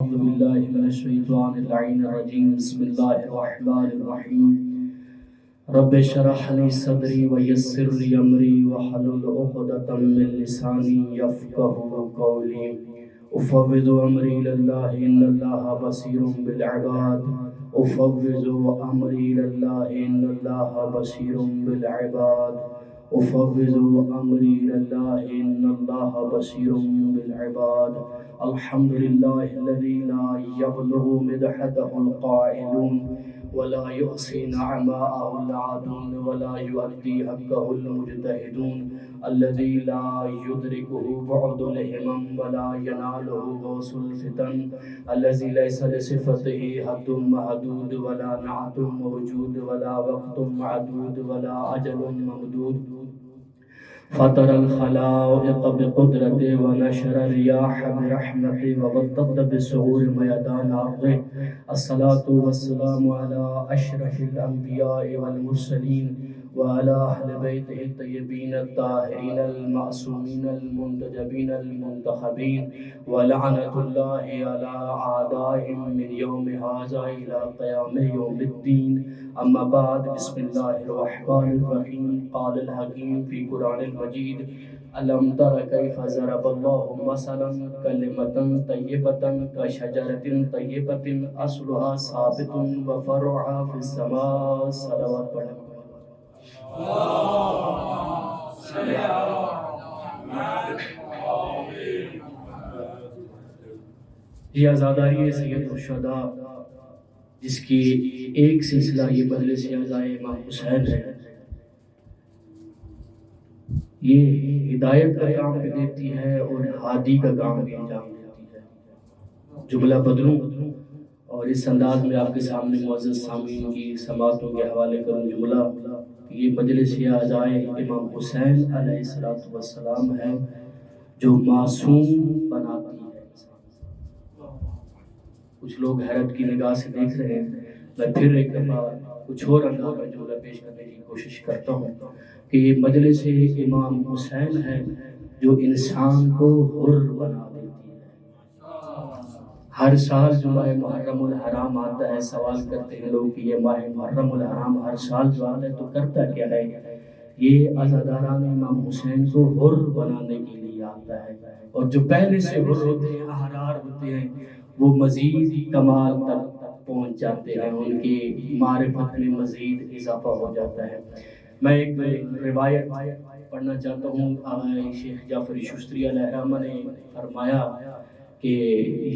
أعوذ بالله من الشيطان اللعين الرجيم بسم الله الرحمن الرحيم رب اشرح لي صدري ويسر لي أمري واحلل عقدة من لساني يفقهوا قولي أفوض أمري إلى الله إن الله بصير بالعباد أفوض أمري إلى الله إن الله بصير بالعباد أفوض أمري إلى الله إن الله بصير بالعباد الحمد لله الذي لا يبلغ مدحته القائلون ولا يحصي نعماءه العادون ولا يؤدي حقه المجتهدون الذي لا يدركه بعد الهمم ولا يناله غوث الفتن الذي ليس لصفته حد محدود ولا نعت موجود ولا وقت معدود ولا أجل ممدود فطر الخلائق بقدرته ونشر الرياح برحمته وبطط بسعور ميدان أرضه الصلاة والسلام على أشرف الأنبياء والمرسلين وعلى أهل بيته الطيبين الطاهرين المعصومين المنتجبين المنتخبين ولعنة الله على أعدائهم من يوم هذا إلى قيام يوم الدين أما بعد بسم الله الرحمن الرحيم قال الحكيم في قرآن المجيد ألم تر كيف ضرب الله مثلا كلمة طيبة كشجرة طيبة أصلها ثابت وفرعها في السماء صلوات یہ آزاداری سید الشہداء جس کی ایک سلسلہ یہ مجلس اعزائے امام حسین ہے، یہ ہدایت کا کام بھی دیتی ہے اور ہادی کا کام بھی انجام دیتی ہے۔ جملہ بدلوں اور اس انداز میں آپ کے سامنے معزز سامعین کی سماعتوں کے حوالے کروں جملہ کہ یہ مجلس اعزائے امام حسین علیہ السلام ہے جو معصوم بناتی ہے۔ کچھ لوگ حیرت کی نگاہ سے دیکھ رہے ہیں، میں پھر ایک دفعہ کچھ اور انداز میں جملہ پیش کرنے کی کوشش کرتا ہوں کہ یہ مجلس امام حسین ہے جو انسان کو حر بنا دیتی ہے۔ ہر سال جو ماہ محرم الحرام آتا ہے، سوال کرتے ہیں لوگ کہ یہ ماہ محرم الحرام ہر سال جو آتا ہے تو کرتا کیا ہے؟ یہ عزاداران امام حسین کو حر بنانے کے لیے آتا ہے، اور جو پہلے سے حر ہوتے ہیں، احرار ہوتے ہیں، وہ مزید کمال تک پہنچ جاتے ہیں، ان کی معرفت میں مزید اضافہ ہو جاتا ہے۔ میں ایک روایت پڑھنا چاہتا ہوں۔ آقا شیخ جعفری ششتری علیہ الرحمہ نے فرمایا کہ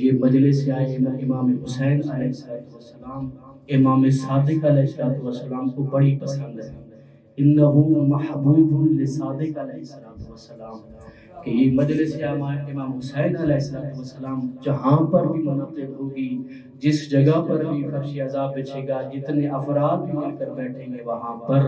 یہ مجلس آئے امام حسین علیہ السلام امام صادق علیہ السلام کو بڑی پسند ہے۔ انہو محبوب لصادق علیہ السلام، کہ یہ مجلس امام حسین علیہ السلام جہاں پر بھی منعقد ہوگی، جس جگہ پر بھی فرش عذاب بچھے گا، جتنے افراد بھی مل کر بیٹھیں گے وہاں پر،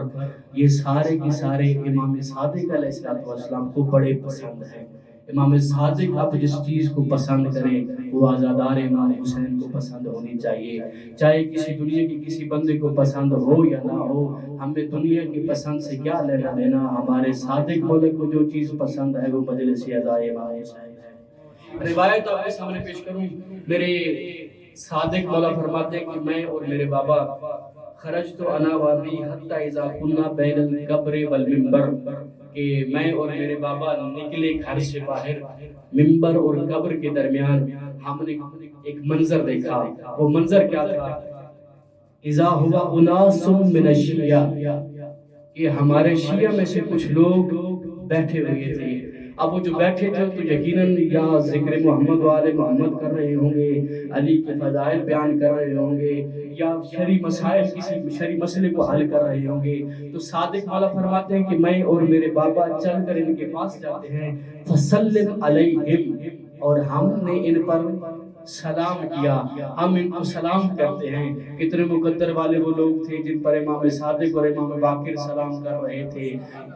یہ سارے کے سارے امام صادق علیہ السلام کو بڑے پسند ہیں۔ امام صادق اب جس چیز کو پسند کریں وہ آزادار امام حسین کو پسند ہونی چاہیے، چاہے کسی دنیا کی کسی بندے کو پسند ہو یا نہ ہو، ہمیں دنیا کی پسند سے کیا لینا دینا، ہمارے صادق ملک کو جو چیز پسند ہے وہ مجلس اعزائے امام حسین ہے۔ روایت آپ کے سامنے پیش کروں، میرے صادق مولا فرماتے ہیں کہ میں اور میرے بابا خرجت انا وابی حتی اذا کنا بین القبر والمنبر، کہ میں اور میرے بابا نکلے گھر سے باہر، منبر اور قبر کے درمیان ہم نے ایک منظر دیکھا۔ وہ منظر کیا تھا؟ اذا ہوا اناس من الشیعہ، کہ ہمارے شیعہ میں سے کچھ لوگ بیٹھے ہوئے تھے۔ اب وہ جو بیٹھے تھے تو یقیناً یا ذکر محمد و آل محمد کر رہے ہوں گے، علی کے فضائل بیان کر رہے ہوں گے، یا شرعی مسائل کسی شرعی مسئلے کو حل کر رہے ہوں گے۔ تو صادق مولا فرماتے ہیں کہ میں اور میرے بابا چل کر ان کے پاس جاتے ہیں، فسلم علیہم، اور ہم نے ان پر سلام کیا، ہم ان کو سلام کرتے ہیں۔ کتنے مقدر والے وہ لوگ تھے جن پر امام صادق اور امام باقر سلام کر رہے تھے،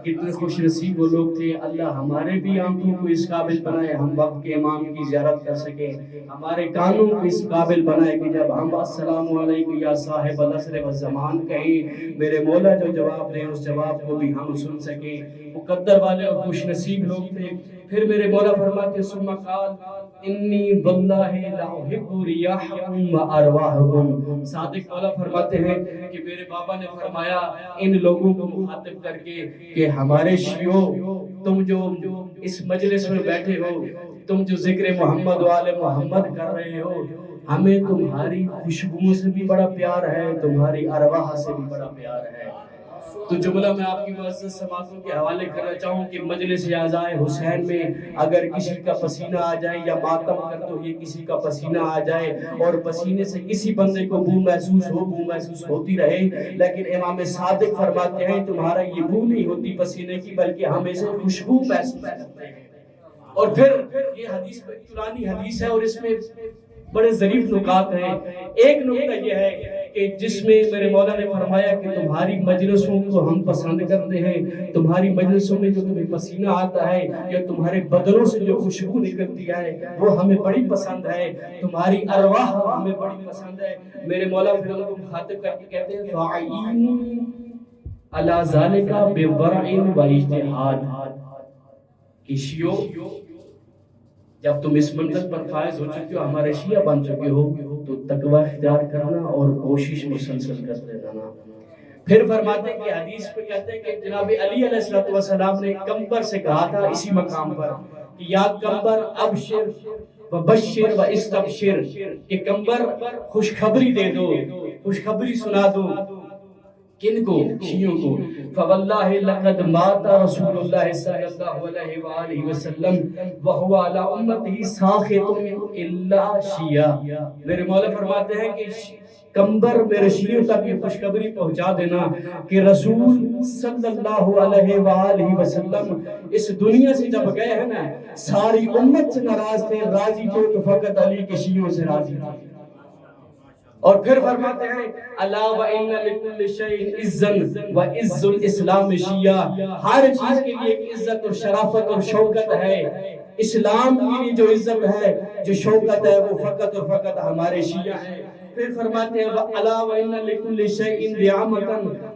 کتنے خوش نصیب وہ لوگ تھے۔ اللہ ہمارے بھی آنکھوں کو اس قابل بنائے ہم وقت کے امام کی زیارت کر سکیں، ہمارے کانوں کو اس قابل بنائے کہ جب ہم السلام علیکم یا صاحب العصر والزمان کہیں، میرے مولا جو جواب دیں اس جواب کو بھی ہم سن سکیں۔ مقدر والے اور خوش نصیب لوگ تھے۔ پھر میرے مولا فرماتے ثم قال انی واللہ لا احب ریاحکم و ارواحکم. صادق مولا فرماتے ہیں کہ میرے بابا نے فرمایا ان لوگوں کو مخاطب کر کے کہ ہمارے شیعوں، تم جو اس مجلس میں بیٹھے ہو، تم جو ذکر محمد و آل محمد کر رہے ہو، ہمیں تمہاری خوشبو سے بھی بڑا پیار ہے، تمہاری ارواح سے بھی بڑا پیار ہے. تو جملہ میں آپ کی معزز سماعتوں کے حوالے کرنا چاہوں کہ مجلس اعزائے حسین میں اگر کسی کا پسینہ آ جائے یا ماتم کرتے ہوئے کسی کا پسینہ آ جائے اور پسینے سے کسی بندے کو بو محسوس ہوتی رہے، لیکن امام صادق فرماتے ہیں تمہارا یہ بو نہیں ہوتی پسینے کی، بلکہ ہم اسے خوشبو محسوس کرتے ہیں. اور پھر یہ حدیث پرانی حدیث ہے اور اس میں بڑے ظریف نکات ہیں. ایک نکتہ یہ ہے کہ جس میں میرے مولا نے فرمایا کہ تمہاری مجلسوں کو ہم پسند کرتے ہیں، تمہاری مجلسوں میں جو تمہیں پسینہ آتا ہے یا تمہارے بدنوں سے جو خوشبو نکلتی ہے وہ ہمیں بڑی پسند ہے، تمہاری ارواح ہمیں بڑی پسند ہے. میرے مولا پھر ان کو مخاطب کر کے کہتے ہیں فَعَيِّن عَلَى ذَلِكَ بِوَرْعٍ وَاجْتِهَادٍ. کہ شیعو جب تم اس منزل پر فائز ہو چکے ہو، ہمارے شیعہ بن چکے ہو، تو تقوی اختیار کرنا اور کوشش مسلسل کرتے رہنا. پھر فرماتے ہیں کہ حدیث پہ کہتے ہیں کہ جناب علی علیہ السلام نے کمبر سے کہا تھا اسی مقام پر کہ یا کمبر ابشر و بشر و استبشر، کہ کمبر خوشخبری دے دو، خوشخبری سنا دو. کن کو؟ شیعوں کو. فواللہ لقد مات رسول اللہ صلی اللہ علیہ وآلہ وسلم وہو علی امتہ ساخط الا شیعہ. میرے مولا فرماتے ہیں کہ کمبر میرے شیعوں تک یہ خوشخبری پہنچا دینا کہ رسول صلی اللہ علیہ وآلہ وسلم اس دنیا سے جب گئے ہیں نا، ساری امت سے ناراض تھے، راضی تھے تو فقط علی کے شیعوں سے راضی تھے. اور پھر فرماتے ہیں الا وان لکل شیء عزا وعز الاسلام شیعہ. ہر چیز کے لیے ایک عزت اور شرافت اور شوکت ہے. اسلام کے لیے جو عزت ہے، جو شوکت ہے، وہ فقط اور فقط ہمارے شیعہ ہیں. پھر فرماتے ہیں الا وان لکل شیء دیامۃ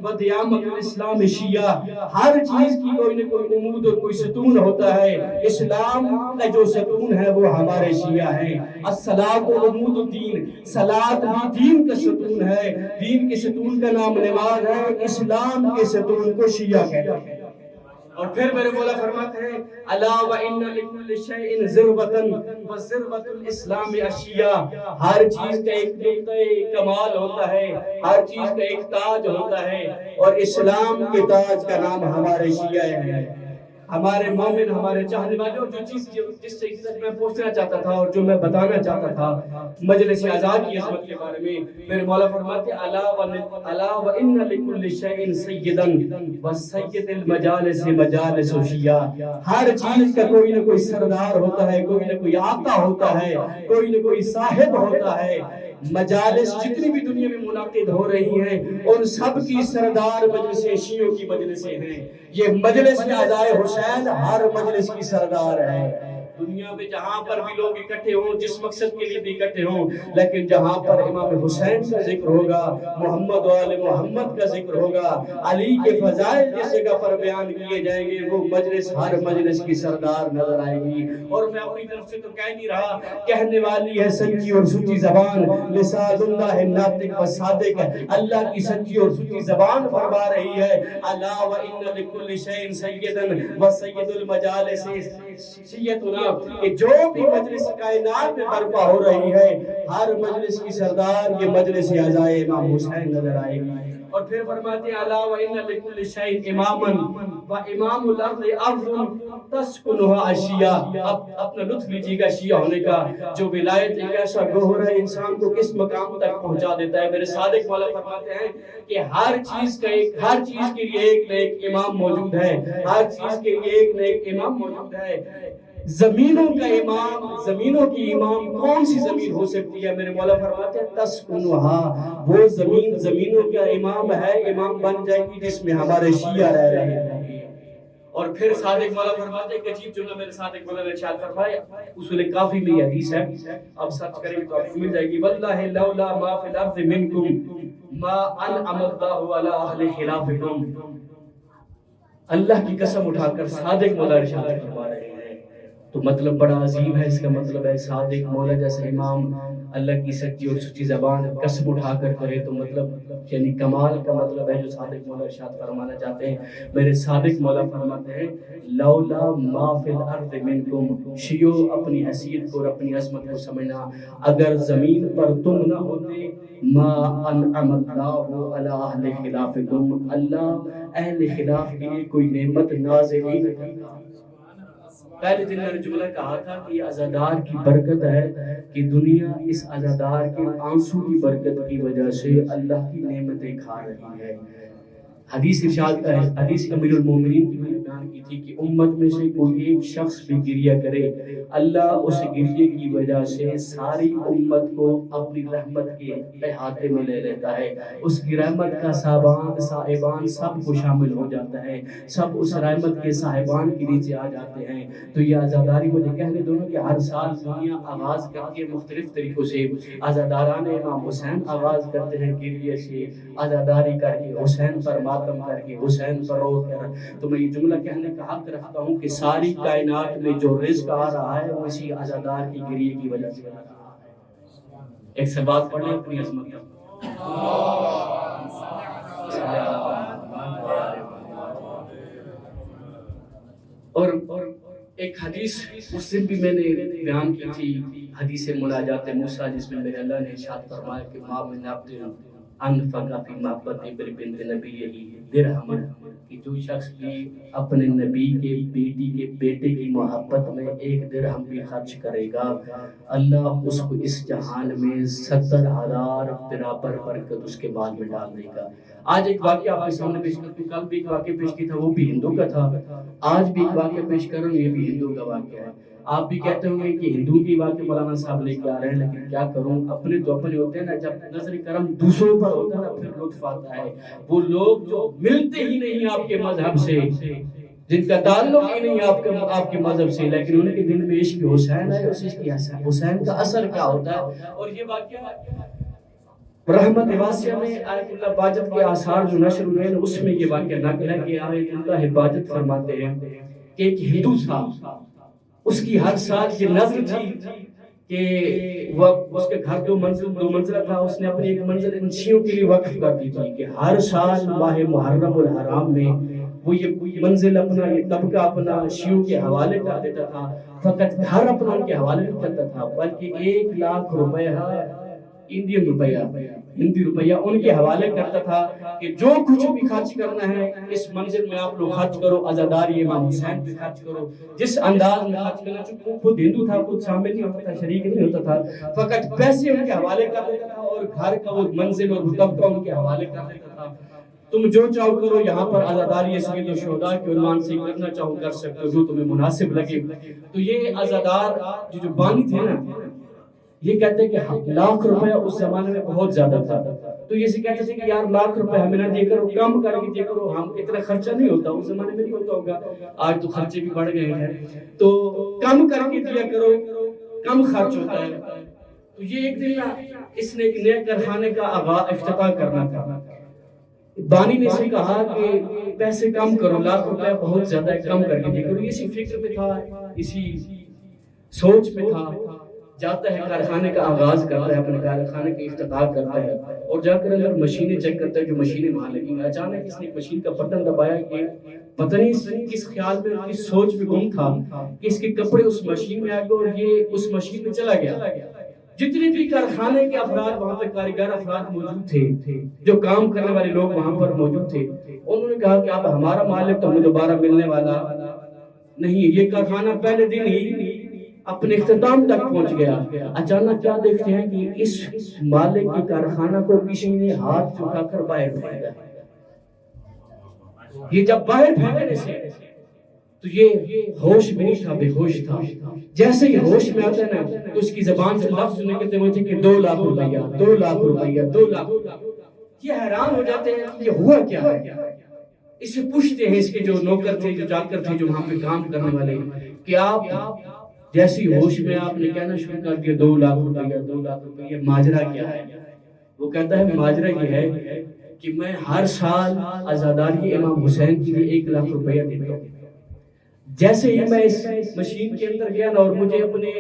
ودیامۃ الاسلام شیعہ. ہر چیز کی کوئی نہ کوئی عمود اور کوئی ستون ہوتا ہے، اسلام کا جو ستون ہے وہ ہمارے شیعہ ہیں. الصلاۃ عمود الدین، صلاۃ بھی دین کا ستون ہے. دین کے ستون کا نام نماز ہے، اسلام کے ستون کو شیعہ کہتے ہیں. اور پھر میرے مولا فرماتے ہیں الا وان لکل شیء ذروۃ وذروۃ الاسلام الشیعہ. ہر چیز کا ایک نقطہ کمال ہوتا ہے، ہر چیز کا ایک تاج ہوتا ہے، اور اسلام کے تاج کا نام ہمارے شیعہ ہیں. ہمارے مومن، ہمارے چاہنے والے، اور جو چیز جس سے میں پوچھنا چاہتا تھا اور جو میں بتانا چاہتا تھا مجلس آزاد کی عظمت کے بارے میں، میرے مولا فرماتے الا وان لکل شیء سیدا والسید المجالس مجالس شیعہ. ہر چیز کا کوئی نہ کوئی سردار ہوتا ہے، کوئی نہ کوئی آقا ہوتا ہے، کوئی نہ کوئی صاحب ہوتا ہے. مجالس جتنی بھی دنیا میں منعقد ہو رہی ہیں ان سب کی سردار مجلس شیعوں کی مجلسیں ہیں. یہ مجلس اعزائے حسین ہر مجلس کی سردار ہے. دنیا میں جہاں پر بھی لوگ اکٹھے ہوں، جس مقصد کے لیے بھی اکٹھے ہوں، لیکن جہاں پر امام حسین کا ذکر ہوگا، محمد و آل محمد کا ذکر ہوگا، علی کے فضائل جس جگہ پر بیان کیے جائیں گے، وہ مجلس ہر مجلس کی سردار نظر آئے گی. اور میں اپنی طرف سے تو کہہ نہیں رہا، کہنے والی ہے سچی اور سچی زبان، لسان اللہ ناطق و صادق، اللہ کی سچی اور سچی زبان فرما رہی ہے الا وان لکل شیء سیدا وسید المجالس شیعتنا. کہ جو بھی مجلس کائنات میں برپا ہو رہی ہے، ہر مجلس کی سردار یہ مجلس اعزائے امام حسین نظر آئے گی. اور پھر فرماتے ہیں الا وان لکل شیء اماما وامام الارض ارض تسکنها الشیعہ. اب اپنا لطف لیجیے گا شیعہ ہونے کا. جو ولایت ایک ایسا گوہر ہے انسان کو کس مقام تک پہنچا دیتا ہے. میرے صادق مولا فرماتے ہیں کہ ہر چیز کے لیے ایک نہ ایک امام موجود ہے، ہر چیز کے لیے ایک نہ ایک امام موجود ہے. زمینوں کا امام، زمینوں کی امام کون سی زمین ہو سکتی ہے؟ میرے مولا فرماتے ہیں تسکنها، وہ زمین زمینوں کا امام ہے، امام بن جائے گی جس میں ہمارے شیعہ رہ رہے ہیں. اور پھر صادق مولا فرماتے ہیں کہ عجیب جملہ میرے صادق مولا نے ارشاد فرمایا، اصول کافی میں یہ حدیث ہے، اب سرچ کریں گے تو آپ کو مل جائے گی. واللہ لولا ما فی الارض منکم ما انعم اللہ علی اہل خلافکم. اللہ کی قسم اٹھا کر صادق مولا ارشاد فرما رہے ہیں تو مطلب بڑا عظیم ہے اس کا مطلب ہے صادق مولا جیسے امام اللہ کی سچی اور سچی زبان قسم اٹھا کر کرے تو مطلب یعنی کمال کا مطلب ہے جو صادق مولا ارشاد فرمانا چاہتے ہیں. میرے صادق مولا فرماتے ہیں لولا ما فی الارض منکم، شیو اپنی حیثیت کو اور اپنی عظمت کو سمجھنا، اگر زمین پر تم نہ ہوتے ما انعم اللہ علی اہل خلافکم، اللہ اہل خلاف کے لیے کوئی نعمت نازل ہی نہ کرتا. پہلے دن میں نے جملہ کہا تھا کہ یہ عزادار کی برکت ہے کہ دنیا اس عزادار کے آنسو کی برکت کی وجہ سے اللہ کی نعمتیں کھا رہی ہے. حدیث ارشاد حدیث امیر المومنین کی میں نے بیان کی تھی کہ امت میں سے کوئی ایک شخص بھی گریہ کرے، اللہ اس گریے کی وجہ سے ساری امت کو اپنی رحمت کے احاطے میں لے لیتا ہے. اس کی رحمت کا صاحبان سب کو شامل ہو جاتا ہے، سب اس رحمت کے صاحبان کے نیچے آ جاتے ہیں. تو یہ عزاداری مجھے کہنے دونوں کہ ہر سال دنیا آغاز کرتی ہے مختلف طریقوں سے. عزاداران امام حسین آغاز کرتے ہیں گریے سے، عزاداری کر کے حسین پر ماتم کر کے حسین پر رو کر. تو میں یہ جملہ کہنے کا حق رکھتا ہوں کہ ساری کائنات میں جو رزق آ رہا ہے وہ اسی عزادار کی گریے کی وجہ سے. ایک سے بات پڑھ لیں اپنی عظمت کا. اور ایک حدیث اس دن بھی میں نے بیان کی تھی، حدیث مناجات موسیٰ، جس میں میرے اللہ نے ارشاد فرمایا کہ ما من عبد انفق فی محبت بنت نبی درہم، کہ جو شخص بھی اپنے نبی کے بیٹی کے بیٹے کی محبت میں ایک درہم بھی خرچ کرے گا، اللہ اس کو اس جہان میں 70,000 برابر برکت اس کے بال میں ڈال دے گا. آج ایک واقعہ آپ کے سامنے پیش کرتا ہوں. کل بھی ایک واقعہ پیش کی تھا، وہ بھی ہندو کا تھا. آج بھی ایک واقعہ پیش کر رہا ہوں، یہ بھی ہندو کا واقعہ ہے. آپ بھی کہتے ہوں گے کہ ہندو کی واقعہ مولانا صاحب لے کے آ رہے ہیں، لیکن کیا کروں، اپنے تو اپنے ہوتے ہیں نا. جب نظر کرم دوسروں پر ہوتا ہے نا پھر لطف آتا ہے. وہ لوگ جو ملتے ہی نہیں آپ کے مذہب سے، جن کا تعلق ہی نہیں آپ کے مذہب سے، لیکن ان کے دل میں عشق حسین ہے. اس عشق حسین کا اثر کیا ہوتا ہے. اور یہ واقعہ رحمت واسعہ میں آیت اللہ باجت کے آثار جو نشر ہوئے ہیں اس میں یہ واقعہ نقل ہے کہ آیت اللہ باجت فرماتے ہیں کہ ایک ہندو تھا، اس کی ہر سال یہ نظر تھی کہ وہ اس کے گھر دو منزلہ تھا، اس نے اپنی ایک منزل ان شیعوں کے لیے وقف کر دی تھی کہ ہر سال ماہ محرم الحرام میں وہ یہ منزل اپنا، یہ طبقہ اپنا شیعوں کے حوالے کر دیتا تھا. فقط گھر اپنا ان کے حوالے نہیں کرتا تھا بلکہ 1 لاکھ روپیہ انڈین روپیہ، ہندی روپیہ ان کے حوالے کرتا تھا کہ جو کچھ بھی خرچ کرنا ہے اس منزل میں آپ لوگ خرچ کرو، عزاداری امام حسین پہ خرچ کرو. جس انداز میں خرچ کرنا، چونکہ خود ہندو تھا، خود شامل نہیں ہوتا تھا، شریک نہیں ہوتا تھا، فقط پیسے ان کے حوالے کر دیتا تھا اور گھر کا وہ منزل اور طبقہ ان کے حوالے کر دیتا تھا. تم جو چاہو کرو، یہاں پر عزاداری سید الشہداء کے عنوان سے کرنا چاہو کر سکتے ہو، جو تمہیں مناسب لگے. تو یہ عزادار جو بانی تھے نا، یہ کہتے ہیں کہ 1,00,000 روپیہ اس زمانے میں بہت زیادہ تھا. تو یہ سے کہتے تھے کہ یار 1,00,000 روپے ہمیں نہ دے کرو، کم کر کے دے کرو. ہم اتنا خرچہ نہیں ہوتا، اس زمانے میں نہیں ہوتا ہوگا، آج تو خرچے بھی بڑھ گئے ہیں، تو کم کر کے دیا کرو، کم خرچ ہوتا ہے. تو یہ ایک دن اس نے ایک نئے کارخانے کا افتتاح کرنا تھا. بانی نے سے کہا کہ پیسے کم کرو، 1,00,000 روپے بہت زیادہ ہے، کم کر کے دے کرو. اسی فکر پہ تھا، اسی سوچ پہ تھا. جاتا ہے کارخانے کا آغاز کرتا ہے، اپنے کارخانے کا افتتاح کرتا ہے اور جا کر اندر مشینیں چیک کرتا ہے جو مشینیں وہاں لگی ہیں. اچانک اس نے مشین کا بٹن دبایا کہ پتہ نہیں کس خیال میں، کس سوچ میں گم تھا کہ اس کے کپڑے اس مشین میں آ گئے اور یہ اس مشین میں چلا گیا. جتنے بھی کارخانے کے افراد وہاں پہ کاریگر افراد موجود تھے، جو کام کرنے والے لوگ وہاں پر موجود تھے، انہوں نے کہا کہ اب ہمارا مالک تو ہمیں دوبارہ ملنے والا نہیں. یہ کارخانہ پہلے دن ہی اپنے اختتام تک پہنچ گیا. اچانک کیا دیکھتے ہیں کہ اس مالک کے کارخانہ کو کسی نے ہاتھ اٹھا کر باہر پھینکا. یہ جب باہر پھینکنے سے تو یہ ہوش میں نہیں تھا، بے ہوش تھا. جیسے ہی ہوش میں آتا ہے نا تو اس کی زبان سے لفظ نکلتے ہوئے تھے کہ 2,00,000 روپیہ، 2,00,000 روپیہ، 2,00,000. یہ حیران ہو جاتے ہیں کہ یہ ہوا کیا ہے. اس سے پوچھتے ہیں اس کے جو نوکر تھے، جو چاکر تھے، جو وہاں پہ کام کرنے والے، کہ آپ جیسی ہوش میں آپ نے کہنا شروع کر دیا 2,00,000 روپیہ، 2,00,000 روپیہ، ماجرا کیا ہے. وہ کہتا ہے ماجرا یہ ہے کہ میں ہر سال عزاداری امام حسین کے لیے 1,00,000 روپیہ دیتا ہوں. جیسے ہی میں اس مشین کے اندر گیا نا اور مجھے اپنے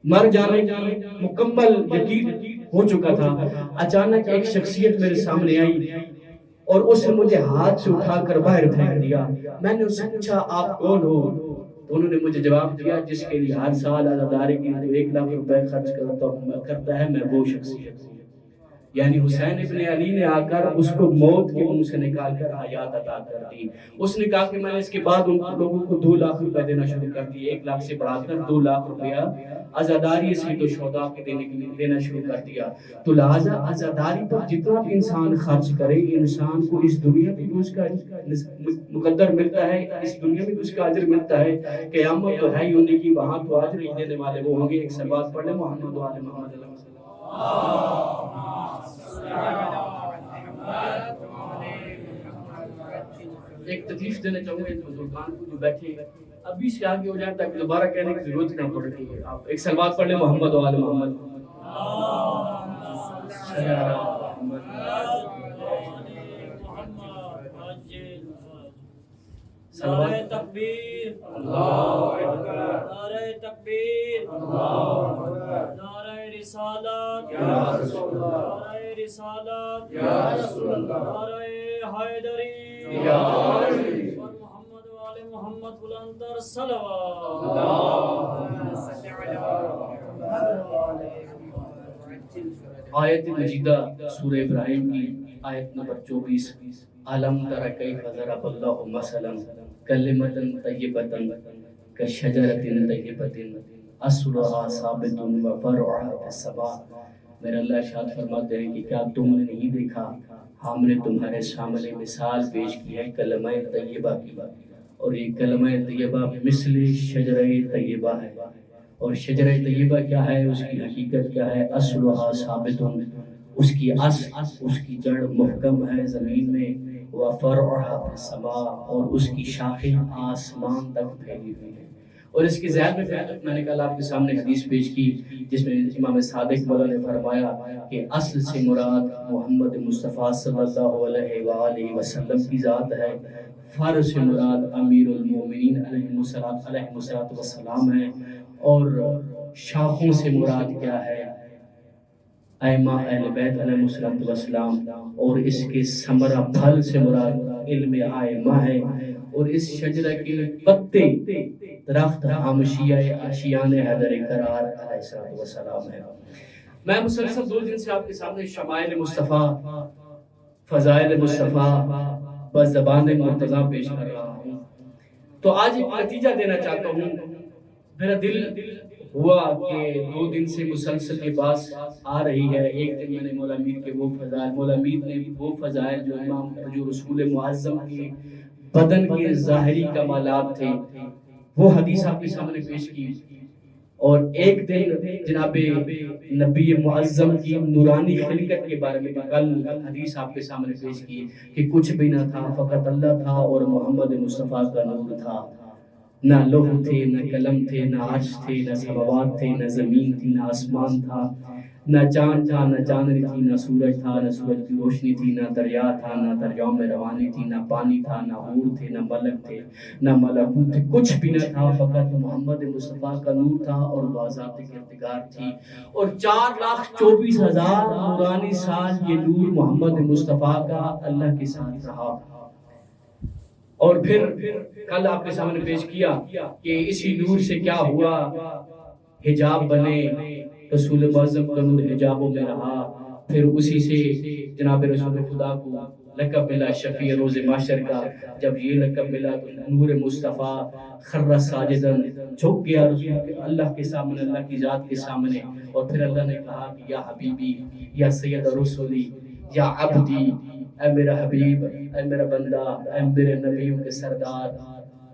مر جانے کی مکمل یقین ہو چکا تھا، اچانک ایک شخصیت میرے سامنے آئی اور اس نے مجھے ہاتھ سے اٹھا کر باہر پھینک دیا۔ میں نے اس سے پوچھا آپ کون ہو؟ تو انہوں نے مجھے جواب دیا جس کے لیے ہر سال عزاداری کی تو 1,00,000 روپے خرچ کرتا ہے میں وہ شخصیت ہوں۔ یعنی حسین ابن علی نے آ کر اس کو موت کے منہ سے نکال کر حیات عطا کر دی۔ اس نے کہا کہ میں نے اس کے بعد ان لوگوں کو 2,00,000 روپے دینا شروع کر دی، 1,00,000 سے بڑھا کر 2,00,000 روپیہ عزاداری سے تو شہداء کے دینا شروع کر دیا۔ تو لہٰذا عزاداری پر جتنا بھی انسان خرچ کرے، انسان کو اس دنیا میں بھی اس کا مقدر ملتا ہے، اس دنیا میں بھی اس کا اجر ملتا ہے، قیامت تو ہے ہی ہونے کی، وہاں تو اجر ہی دینے والے وہ ہوں گے۔ ایک سبات پڑھ لیں محمد و آل محمد علیہ وسلم۔ ایک تکلیف دینا چاہوں گا ان بزرگان کو جو بیٹھے ابھی سے آگے ہو جائیں تاکہ دوبارہ کہنے کی ضرورت نہ پڑے۔ آپ ایک سلوات پڑھ لیں محمد و آل محمد۔ نعرہ تکبیر، اللہ اکبر، نعرہ تکبیر، اللہ اکبر، نعرہ رسالت، یا رسول اللہ، نعرہ رسالت، یا رسول اللہ، نعرہ حیدری، یا حیدری، محمد و آل محمد بلند تر صلوات، اللہم صل علی محمد۔ آیت مجیدہ سورہ ابراہیم کی آیت نمبر 24، علم تر کیف ضرب اللہ مثلا کلمۃ طیبۃ کشجرۃ طیبۃ اصلها ثابت وفرعها فی السماء۔ میرا اللہ ارشاد فرماتے ہیں کہ کیا تم نے نہیں دیکھا ہم نے تمہارے سامنے مثال پیش کی ہے کلمہ طیبہ کی، اور یہ کلمہ طیبہ مثل شجرہ طیبہ ہے، اور شجرہ طیبہ کیا ہے، اس کی حقیقت کیا ہے، اصلها ثابت، اس کی اصل اس کی جڑ محکم ہے زمین میں، وفرعها فی السماء، اور اس کی شاخیں آسمان تک پھیلی ہوئی ہیں۔ اور اس کی ذیل میں نے کل آپ کے سامنے حدیث پیش کی جس میں امام صادق مولا نے فرمایا کہ اصل سے مراد محمد مصطفیٰ صلی اللہ علیہ وآلہ وسلم کی ذات ہے، فر سے مراد امیر المومنین علیہ السلام ہے، اور شاخوں سے مراد کیا ہے، ائمہ اہل بیت علیہ السلام، اور اس کے ثمرہ پھل سے مراد علم ائمہ ہے، اور اس شجرہ کے پتے درخت شیعان حیدر کرار علیہ السلام ہے۔ میں مسلسل 2 دن سے آپ کے سامنے شمائل مصطفیٰ، فضائل مصطفیٰ بس زبان مرتضیٰ پیش کر رہا ہوں، تو آج ایک نتیجہ دینا چاہتا ہوں۔ میرا دل ہوا کہ 2 دن سے مسلسل یہ بات آ رہی ہے۔ ایک دن میں نے مولا امیر کے وہ فضائل، مولا امیر نے وہ فضائل جو امام جو رسول معظم کے بدن کے ظاہری کمالات تھے وہ حدیث آپ کے سامنے پیش کی، اور ایک دن جناب نبی معظم کی نورانی خلقت کے بارے میں کل حدیث آپ کے سامنے پیش کی کہ کچھ بھی نہ تھا، فقط اللہ تھا اور محمد مصطفیٰ کا نور تھا، نہ لوح تھے، نہ قلم تھے، نہ عرش تھے، نہ سماوات تھے، نہ زمین تھی، نہ آسمان تھا، نہ چاند تھا، نہ چاندنی تھی، نہ سورج تھا، نہ سورج کی روشنی تھی، نہ دریا تھا، نہ دریاؤں میں روانی تھی، نہ پانی تھا، نہ حور تھے، نہ ملک تھے، نہ ملکوت تھے، کچھ بھی نہ تھا، فقط محمد مصطفیٰ کا نور تھا اور وہ ذات کردگار تھی، اور 4,24,000 نورانی سال یہ نور محمد مصطفیٰ کا اللہ کے ساتھ رہا۔ اور پھر کل آپ کے سامنے پیش کیا کہ اسی نور سے کیا ہوا، حجاب بنے، رسول معظم کا نور حجابوں میں رہا، پھر اسی سے جناب رسول خدا کو لقب ملا شفیع روز محشر کا۔ جب یہ لقب ملا تو نور مصطفیٰ خر ساجدن، جھک گیا اللہ کے سامنے، اللہ کی ذات کے سامنے، اور پھر اللہ نے کہا کہ یا حبیبی، یا سید رسولی، یا عبدی، اے میرا حبیب، اے میرا بندہ، اے میرے نبیوں کے سردار،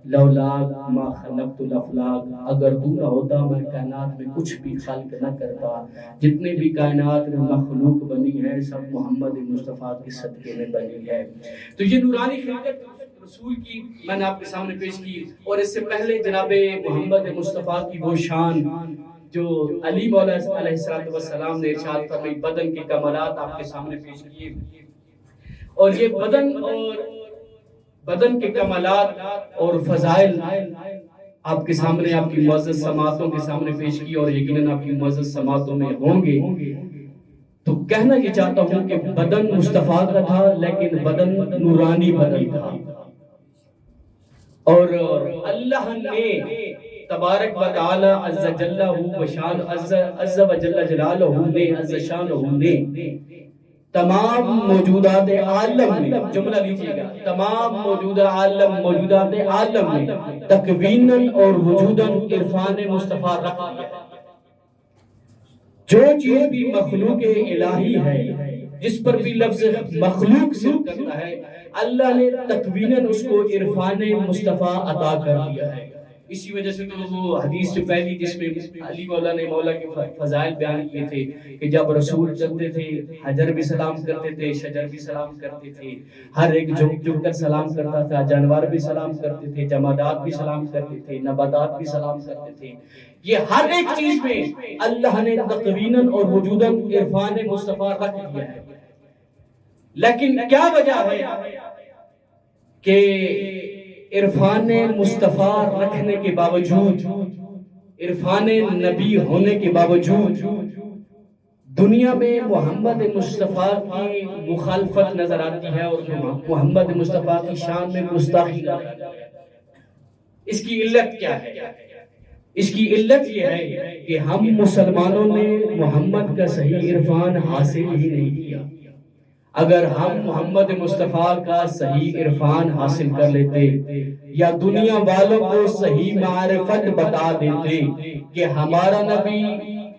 لولاک ما خلقت الافلاک، اگر تو نہ ہوتا میں کائنات میں کچھ بھی خلق نہ کرتا، جتنے بھی کائنات میں مخلوق بنی ہے سب محمد مصطفیٰ کے صدقے میں بنی ہے۔ تو یہ نورانی خلقت رسول کی میں نے آپ کے سامنے پیش کی، اور اس سے پہلے جناب محمد مصطفیٰ کی وہ شان جو علی مولا علیہ السلام نے ارشاد فرمائی، بدن کے کمالات آپ کے سامنے پیش کیے، اور یہ بدن اور بدن کے کمالات اور فضائل آپ کے سامنے، آپ کی معزز سماعتوں کے سامنے پیش کی، اور یقیناً آپ کی معزز سماعتوں میں ہوں گے. تو کہنا یہ چاہتا ہوں کہ بدن مصطفیٰ کا تھا، لیکن بدن نورانی بدن تھا. اور اللہ نے تبارک و تعالی عز جلہ و شان عز و جل جلالہ نے عز شانہ نے تمام موجودات عالم میں، جملہ لیجئے گا، تمام موجودات عالم میں تکویناً اور وجوداً عرفان مصطفیٰ رکھ دیا. جو چیز بھی مخلوق الہی ہے، جس پر بھی لفظ مخلوق سے کرتا ہے، اللہ نے تکویناً اس کو عرفان مصطفیٰ عطا کر دیا ہے. اسی وجہ سے تو وہ حدیث سے پہلی جس میں علی مولا نے مولا کے فضائل بیان کیے تھے کہ جب رسول چلتے تھے حجر بھی سلام کرتے تھے، شجر بھی سلام کرتے تھے، ہر ایک جھک کر سلام کرتا تھا، جانور بھی سلام کرتے تھے، جمادات بھی سلام کرتے تھے، نباتات بھی سلام کرتے تھے. یہ ہر ایک چیز میں اللہ نے تقویناً اور وجوداً عرفان مصطفیٰ رکھ دیا ہے. لیکن کیا وجہ ہے کہ عرفان مصطفیٰ رکھنے کے باوجود، عرفان نبی ہونے کے باوجود دنیا میں محمد مصطفیٰ کی مخالفت نظر آتی ہے اور محمد مصطفیٰ کی شان میں گستاخی نظر آتی ہے؟ اس کی علت کیا ہے؟ اس کی علت یہ ہے کہ ہم مسلمانوں نے محمد کا صحیح عرفان حاصل ہی نہیں کیا. اگر ہم محمد مصطفیٰ کا صحیح عرفان حاصل کر لیتے یا دنیا والوں کو صحیح معرفت بتا دیتے کہ ہمارا نبی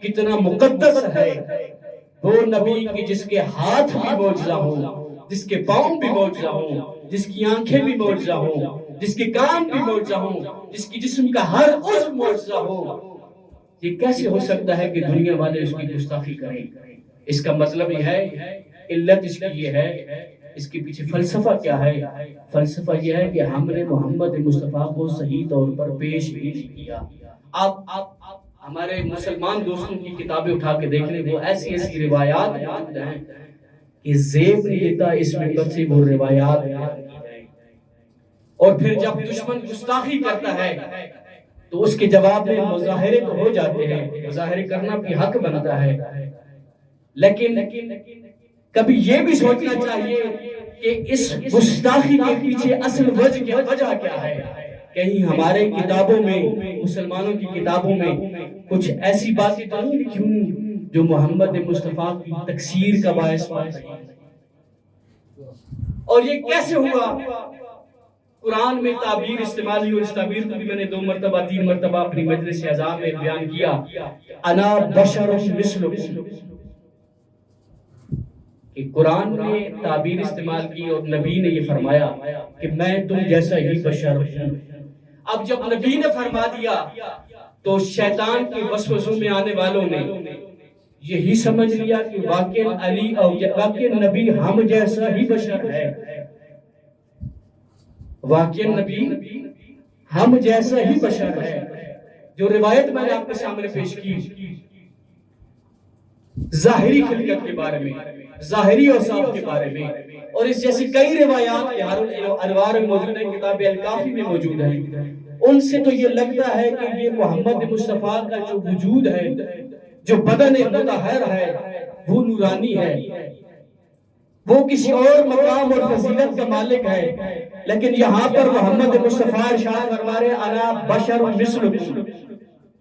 کتنا مقدس ہے، وہ نبی کہ جس کے ہاتھ بھی معجزہ ہوں، جس کے پاؤں بھی معجزہ ہوں، جس کی آنکھیں بھی معجزہ ہوں، جس کے کان بھی معجزہ ہوں، جس کی جسم کا ہر عضو معجزہ ہو، یہ کیسے ہو سکتا ہے کہ دنیا والے اس کی گستاخی کریں؟ اس کا مطلب یہ ہے، علت اس کی یہ ہے، اس کے پیچھے فلسفہ کیا ہے؟ فلسفہ یہ ہے کہ ہم نے محمد مصطفیٰ کو صحیح طور پر پیش ہی نہیں کیا. آپ ہمارے مسلمان دوستوں کی کتابیں اٹھا کے دیکھ لیں، وہ ایسی ایسی روایات موجود ہیں کہ زیب نہیں دیتا اس ممبر سے وہ روایات بیان کی جائیں. اور پھر جب دشمن گستاخی کرتا ہے تو اس کے جواب میں مظاہرے تو ہو جاتے ہیں، مظاہرے کرنا بھی حق بنتا ہے، لیکن کبھی یہ بھی سوچنا چاہیے کہ اس گستاخی کے پیچھے اصل وجہ کیا ہے. کہیں ہمارے کتابوں میں، مسلمانوں کی کتابوں میں کچھ ایسی باتیں تو نہیں لکھی ہوئی جو محمد مصطفیٰ کی تکثیر کا باعث بن رہی ہیں. اور یہ کیسے ہوا؟ قرآن میں تعبیر استعمال ہوئی، اور اس تعبیر کو بھی میں نے 2 مرتبہ 3 مرتبہ اپنی مجلس اعزاء میں بیان کیا. انا بشر مثلکم، کہ قرآن نے تعبیر استعمال کی اور نبی نے یہ فرمایا کہ میں تم جیسا ہی بشر ہوں. اب جب نبی نے فرما دیا تو شیطان کے وسوسوں میں آنے والوں نے یہی سمجھ لیا کہ واقع علی اور واقع نبی ہم جیسا ہی بشر ہے، واقع نبی ہم جیسا ہی بشر ہے. جو روایت میں نے آپ کے سامنے پیش کی ظاہری خلقت کے بارے میں، ظاہری اوصاف کے بارے میں، اور اس جیسی کئی روایات انوار موجود ہیں، کتاب الکافی میں موجود ہیں، ان سے تو یہ لگتا ہے کہ یہ محمد مصطفیٰ کا جو وجود ہے، جو بدن مطہر ہے، وہ نورانی ہے، وہ کسی اور مقام اور فضیلت کا مالک ہے. لیکن یہاں پر محمد مصطفیٰ ارشاد فرما رہے انا بشر مثلکم.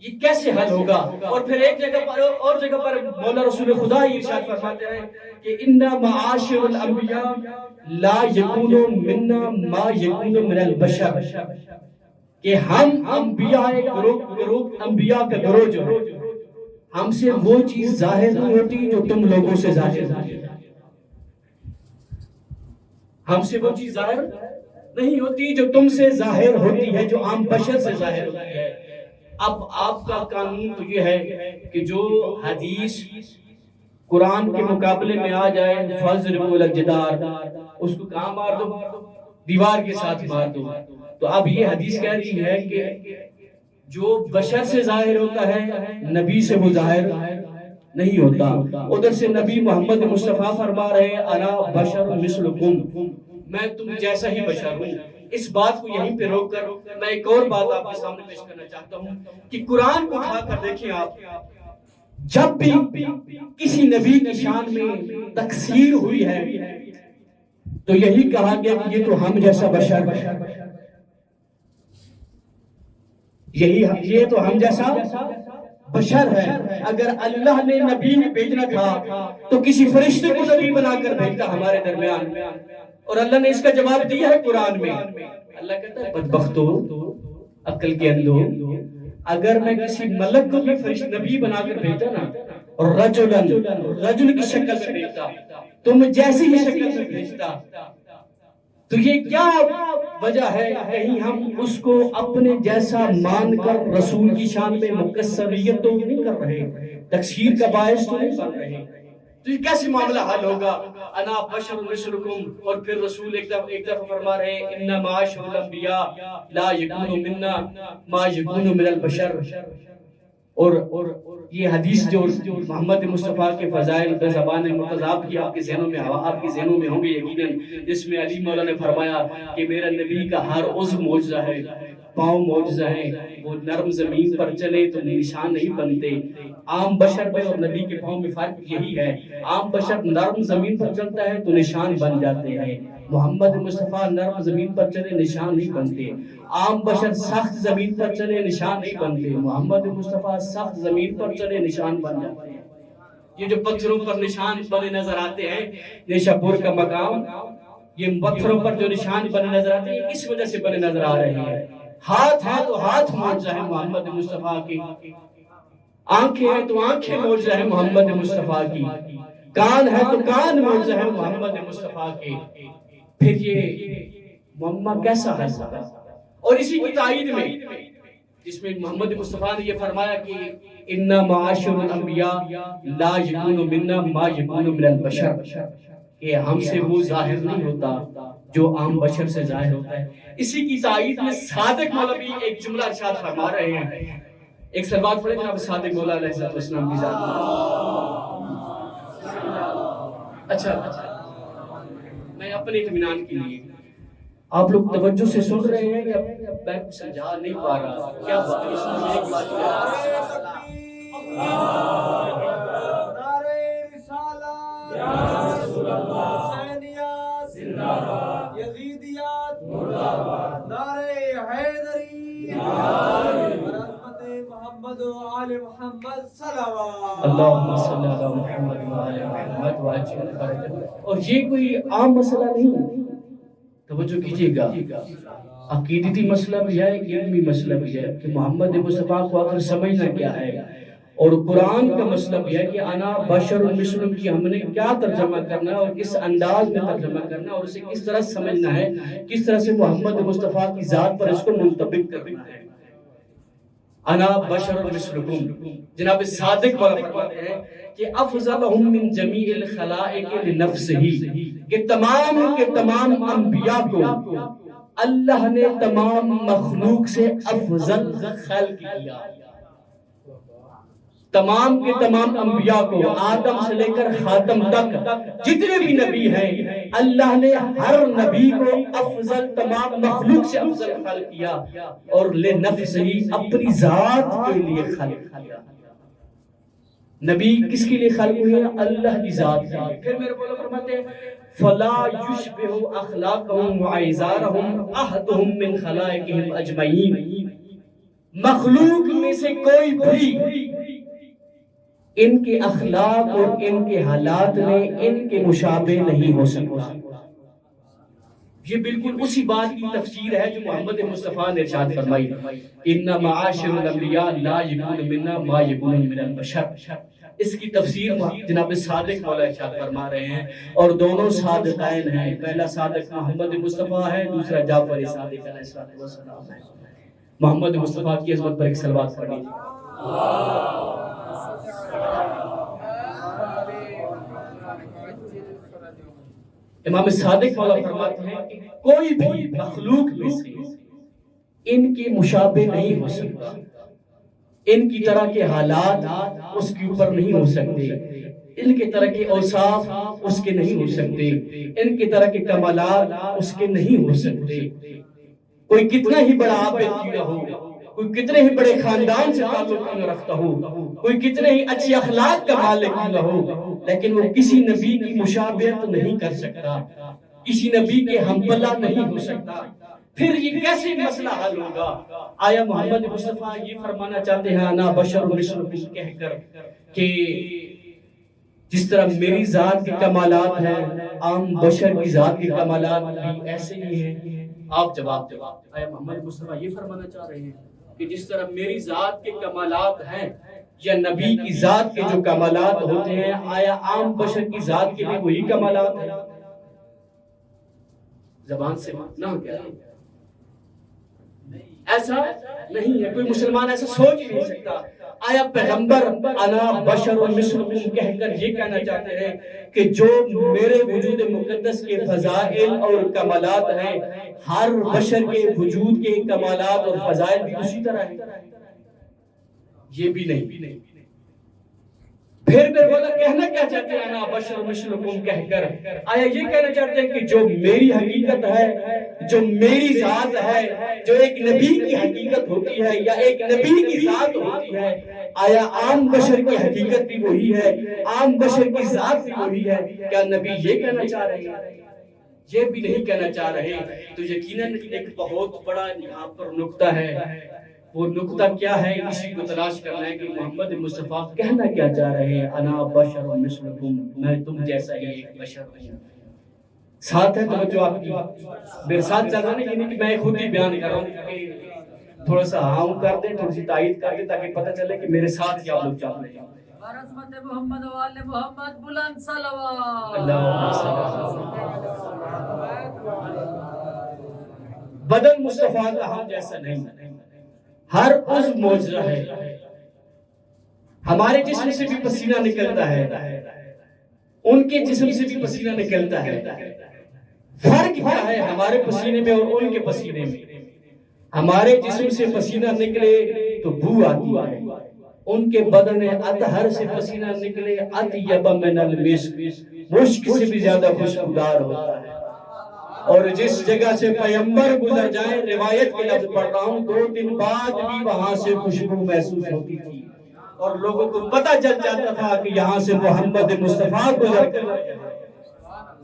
یہ کیسے حل ہوگا؟ اور پھر ایک جگہ پر اور جگہ پر مولا رسول خدا یہ ارشاد فرماتے ہیں کہ انا معاشر الانبیاء لا یکون منا ما یکون من البشر، کہ ہم انبیاء انبیاء کا گروہ جو ہے، ہم سے وہ چیز ظاہر نہیں ہوتی جو تم لوگوں سے ظاہر ہوتی ہے. ہم سے وہ چیز ظاہر نہیں ہوتی جو تم سے ظاہر ہوتی ہے، جو عام بشر سے ظاہر ہوتی ہے. اب آپ کا قانون تو یہ ہے کہ جو حدیث قرآن کے مقابلے میں آ جائے فَضْرِبُوا الْجِدَارَ، اس کو کہاں مار دو؟ دیوار کے ساتھ مار دو. تو اب یہ حدیث کہہ رہی ہے کہ جو بشر سے ظاہر ہوتا ہے نبی سے وہ ظاہر نہیں ہوتا. ادھر سے نبی محمد مصطفیٰ فرما رہے انا بشر مثلکم، میں تم جیسا ہی بشر ہوں. اس بات کو یہیں پہ روک کر میں ایک اور بات آپ کے سامنے پیش کرنا چاہتا ہوں کہ قرآن کو اٹھا کر دیکھیں آپ، جب بھی کسی نبی کی شان میں تقصیر ہوئی ہے تو یہی کہا گیا کہ یہ تو ہم جیسا بشر ہے، یہ تو ہم جیسا بشر ہے۔ اگر اللہ نے نبی بھیجنا تھا تو کسی فرشتے کو نبی بنا کر بھیجتا ہمارے درمیان، اور اللہ نے اس کا جواب دیا ہے قرآن میں۔ اللہ کہتا ہے بدبختو، عقل کے اندھو، اگر میں کسی ملک کو بھی فرشتہ نبی بنا کر بھیجتا نا، اور رجل کی شکل میں بھیجتا، تم جیسی ہی شکل میں بھیجتا، تو یہ کیا وجہ ہے کہیں ہم اس کو اپنے جیسا مان کر رسول کی شان میں مقصریت تو نہیں کر رہے، تقصیر کا باعث تو نہیں بن رہے؟ تو یہ کیسے معاملہ حل ہوگا؟ انا بشر مثلکم، اور پھر رسول ایک دفعہ فرما رہے ہیں ان معاشر الانبیاء لا یکون منا ما یکون من البشر، اور یہ حدیث جو محمد مصطفیٰ کے فضائل پہ زبان مرتضی کی آپ کے ذہنوں میں ہوں گے یقیناً، جس میں علی مولا نے فرمایا کہ میرا نبی کا ہر عضو معجزہ ہے، پاؤں معجزہ ہے، وہ نرم زمین پر چلے تو نشان نہیں بنتے۔ عام بشر میں اور نبی کے پاؤں میں فرق یہی ہے، عام بشر نرم زمین پر چلتا ہے تو نشان بن جاتے ہیں، محمد مصطفیٰ نرم زمین پر چلے نشان نہیں بنتے۔ عام بشر سخت زمین پر چلے نشان نہیں بنتے، محمد مصطفیٰ سخت زمین پر چلے نشان بن جاتے ہیں۔ یہ جو پتھروں پر نشان بنے نظر آتے ہیں، نیشا پور کا مقام، یہ پتھروں پر جو نشان بنے نظر آتے ہیں یہ کس وجہ سے بنے نظر آ رہے ہیں؟ ہاتھ ہے تو ہاتھ معجزہ ہے محمد مصطفیٰ کی، آنکھیں ہیں تو آنکھیں معجزہ ہے محمد مصطفیٰ کی، کان ہے تو کان معجزہ ہے محمد مصطفیٰ کی۔ پھر یہ معمہ کیسا ہے؟ اور اسی کی تائید میں جس میں محمد مصطفیٰ نے یہ فرمایا کہ اِنَّا مَعَاشِرُ الْأَنْبِيَاءِ لَا يَكُونُ مِنَّا مَا يَكُونُ مِنَ الْبَشَرِ، کہ ہم سے وہ ظاہر نہیں ہوتا جو عام بشر سے ظاہر ہوتا ہے۔ اسی کی تائید میں صادق مولا بھی ایک جملہ ارشاد فرما رہے ہیں، ایک سلوات پڑھیں جناب صادق مولا علیہ السلام کی ذات میں۔ اچھا، میں اپنے اطمینان کے لیے، آپ لوگ توجہ سے سن رہے ہیں یا میں کچھ سمجھا نہیں پا رہا؟ کیا بات ہے؟ نعرہ رسالت یا رسول اللہ، حسینیات زندہ باد، یزیدیات مردہ باد، نعرہ حیدری عظمت محمد و آل محمد صلوات، اللہم صلی علی محمد و آل محمد وعجل فرجہ۔ اور یہ کوئی عام مسئلہ نہیں، توجہ کیجئے گا، عقیدتی مسئلہ بھی ہے، علمی مسئلہ بھی ہے کہ محمد مصطفیٰ کو آخر سمجھنا کیا ہے، اور قرآن کا مسئلہ بھی ہے کہ انا بشر مثلکم کی ہم نے کیا ترجمہ کرنا ہے اور کس انداز میں ترجمہ کرنا ہے اور اسے کس طرح سمجھنا ہے، کس طرح سے محمد مصطفیٰ کی ذات پر اس کو منطبق کرنا ہے۔ انا بشر مثلکم، جناب صادق والا فرماتے ہیں کہ افضلہم من جمیع الخلائق لنفسہ، کہ تمام کے تمام انبیاء کو اللہ نے تمام مخلوق سے افضل خلق کیا۔ تمام کے تمام انبیاء کو، آدم سے لے کر خاتم تک جتنے بھی نبی ہیں، اللہ نے ہر نبی کو افضل، تمام مخلوق سے افضل خلق کیا، اور لنفسہ اپنی ذات کے لیے خلق کیا۔ نبی کس کے لیے خلق ہوئے؟ اللہ کی ذات کے لیے۔ پھر میرے مولا فرماتے ہیں فَلَا يُشْبِهُ أَخْلَاقَهُمْ وَعِزَارَهُمْ أَحَدُهُمْ مِنْ خَلَائِقِهِمْ أَجْمَعِينَ، مخلوق میں سے کوئی بھی ان کے اخلاق اور ان کے حالات میں ان کے مشابہ نہیں ہو سکتا۔ یہ بالکل اسی بات کی تفسیر ہے جو محمد مصطفیٰ نے ارشاد فرمائی، اِنَّا مَعَاشِرُ الْأَنْبِيَاءِ لَا يَكُونُ مِنَّا مَا يَكُونُ مِنَ الْبَشَرِ۔ اس کی تفسیر جناب صادق مولا ارشاد فرما رہے ہیں، اور دونوں صادقین ہیں، پہلا صادق محمد مصطفیٰ ہے، دوسرا جعفر صادق علیہ السلام ہے۔ محمد مصطفیٰ کی عظمت پر ایک صلوات پڑھیں۔ امام صادق مولا فرماتے ہیں کہ کوئی بھی مخلوق میں سے ان کے مشابہ نہیں ہو سکتا، ان کی طرح کے حالات اس کے اوپر نہیں ہو سکتے، ان کے طرح کے اوصاف اس کے نہیں ہو سکتے، ان کی طرح کے کمالات اس کے نہیں ہو سکتے۔ کوئی کتنا ہی بڑا عابد کیوں نہ ہو، کوئی کتنے ہی بڑے خاندان سے تعلق کیوں نہ رکھتا ہو، کوئی کتنے ہی اچھی اخلاق کا مالک کیوں نہ ہو، لیکن وہ کسی نبی کی مشابہت نہیں کر سکتا، کسی نبی کے ہم پلہ نہیں ہو سکتا۔ پھر یہ کیسے مسئلہ حل ہوگا؟ آیا محمد مصطفیٰ یہ فرمانا چاہتے ہیں انا بشر مثلکم کہہ کر کہ جس طرح میری ذات کے کمالات ہیں عام بشر کی ذات کے کمالات بھی ایسے ہی ہیں؟ آپ جواب دیں، آیا محمد مصطفیٰ یہ فرمانا چاہ رہے ہیں کہ جس طرح میری ذات کے کمالات ہیں یا نبی کی ذات کے جو کمالات ہوتے ہیں، آیا عام بشر کی ذات کے بھی وہی کمالات ہیں؟ زبان سے نہ کہہ رہے، ایسا نہیں ہے، کوئی مسلمان ایسا سوچ ہی نہیں سکتا۔ آیا پیغمبر انا بشر مثلکم کہہ کر یہ کہنا چاہتے ہیں کہ جو میرے وجود مقدس کے فضائل اور کمالات ہیں، ہر بشر کے وجود کے کمالات اور فضائل بھی اسی طرح ہیں؟ یہ بھی نہیں۔ پھر بولا کہنا کیا چاہتے ہیں انا بشر مثلکم کہہ کر؟ آیا یہ کہنا چاہتے ہیں کہ جو میری حقیقت ہے، جو میری ذات ہے، جو ایک نبی کی حقیقت ہوتی ہے یا ایک نبی کی ذات ہوتی ہے، آیا عام بشر کی حقیقت بھی وہی ہے، عام بشر کی ذات بھی وہی ہے؟ کیا نبی یہ کہنا چاہ رہے ہیں؟ یہ بھی نہیں کہنا چاہ رہے۔ تو یقیناً ایک بہت بڑا یہاں پر نقطہ ہے، وہ نقطہ کیا ہے اسی کو تلاش کرنا ہے کہ محمد مصطفیٰ کہنا کیا چاہ رہے ہیں انا بشر مثلکم، میں تم جیسا ہی ایک بشر ہوں۔ ساتھ ہے توجہ آپ کی، میرے ساتھ چل رہا ہے، یعنی کہ میں خود ہی بیان کر رہا ہوں، تھوڑا سا ہاں کر دیں، تھوڑی سی تائید کر دیں تاکہ پتہ چلے کہ میرے ساتھ کیا لوگ چل رہے ہیں۔ عظمت محمد و آل محمد بلند صلوات۔ اللہم صلی بدن مصطفیٰ کا ہم جیسا نہیں، ہر عضو معجزہ ہے، ہمارے جسم سے بھی پسینہ نکلتا ہے، ان کے جسم سے بھی پسینہ نکلتا ہے۔ فرق کیا ہے ہمارے پسینے میں اور ان کے پسینے میں؟ ہمارے جسم سے پسینہ نکلے تو بو آتی ہے، ان کے بدن اطہر سے پسینہ نکلے اطیب من المسک، مشک سے بھی زیادہ خوشبودار ہوتا ہے۔ اور جس جگہ سے پیغمبر گزر جائیں، روایت کے لفظ پڑھ رہا ہوں، 2 دن بعد بھی وہاں سے خوشبو محسوس ہوتی تھی اور لوگوں کو پتہ چل جاتا تھا کہ یہاں سے محمد مصطفیٰ گزر کر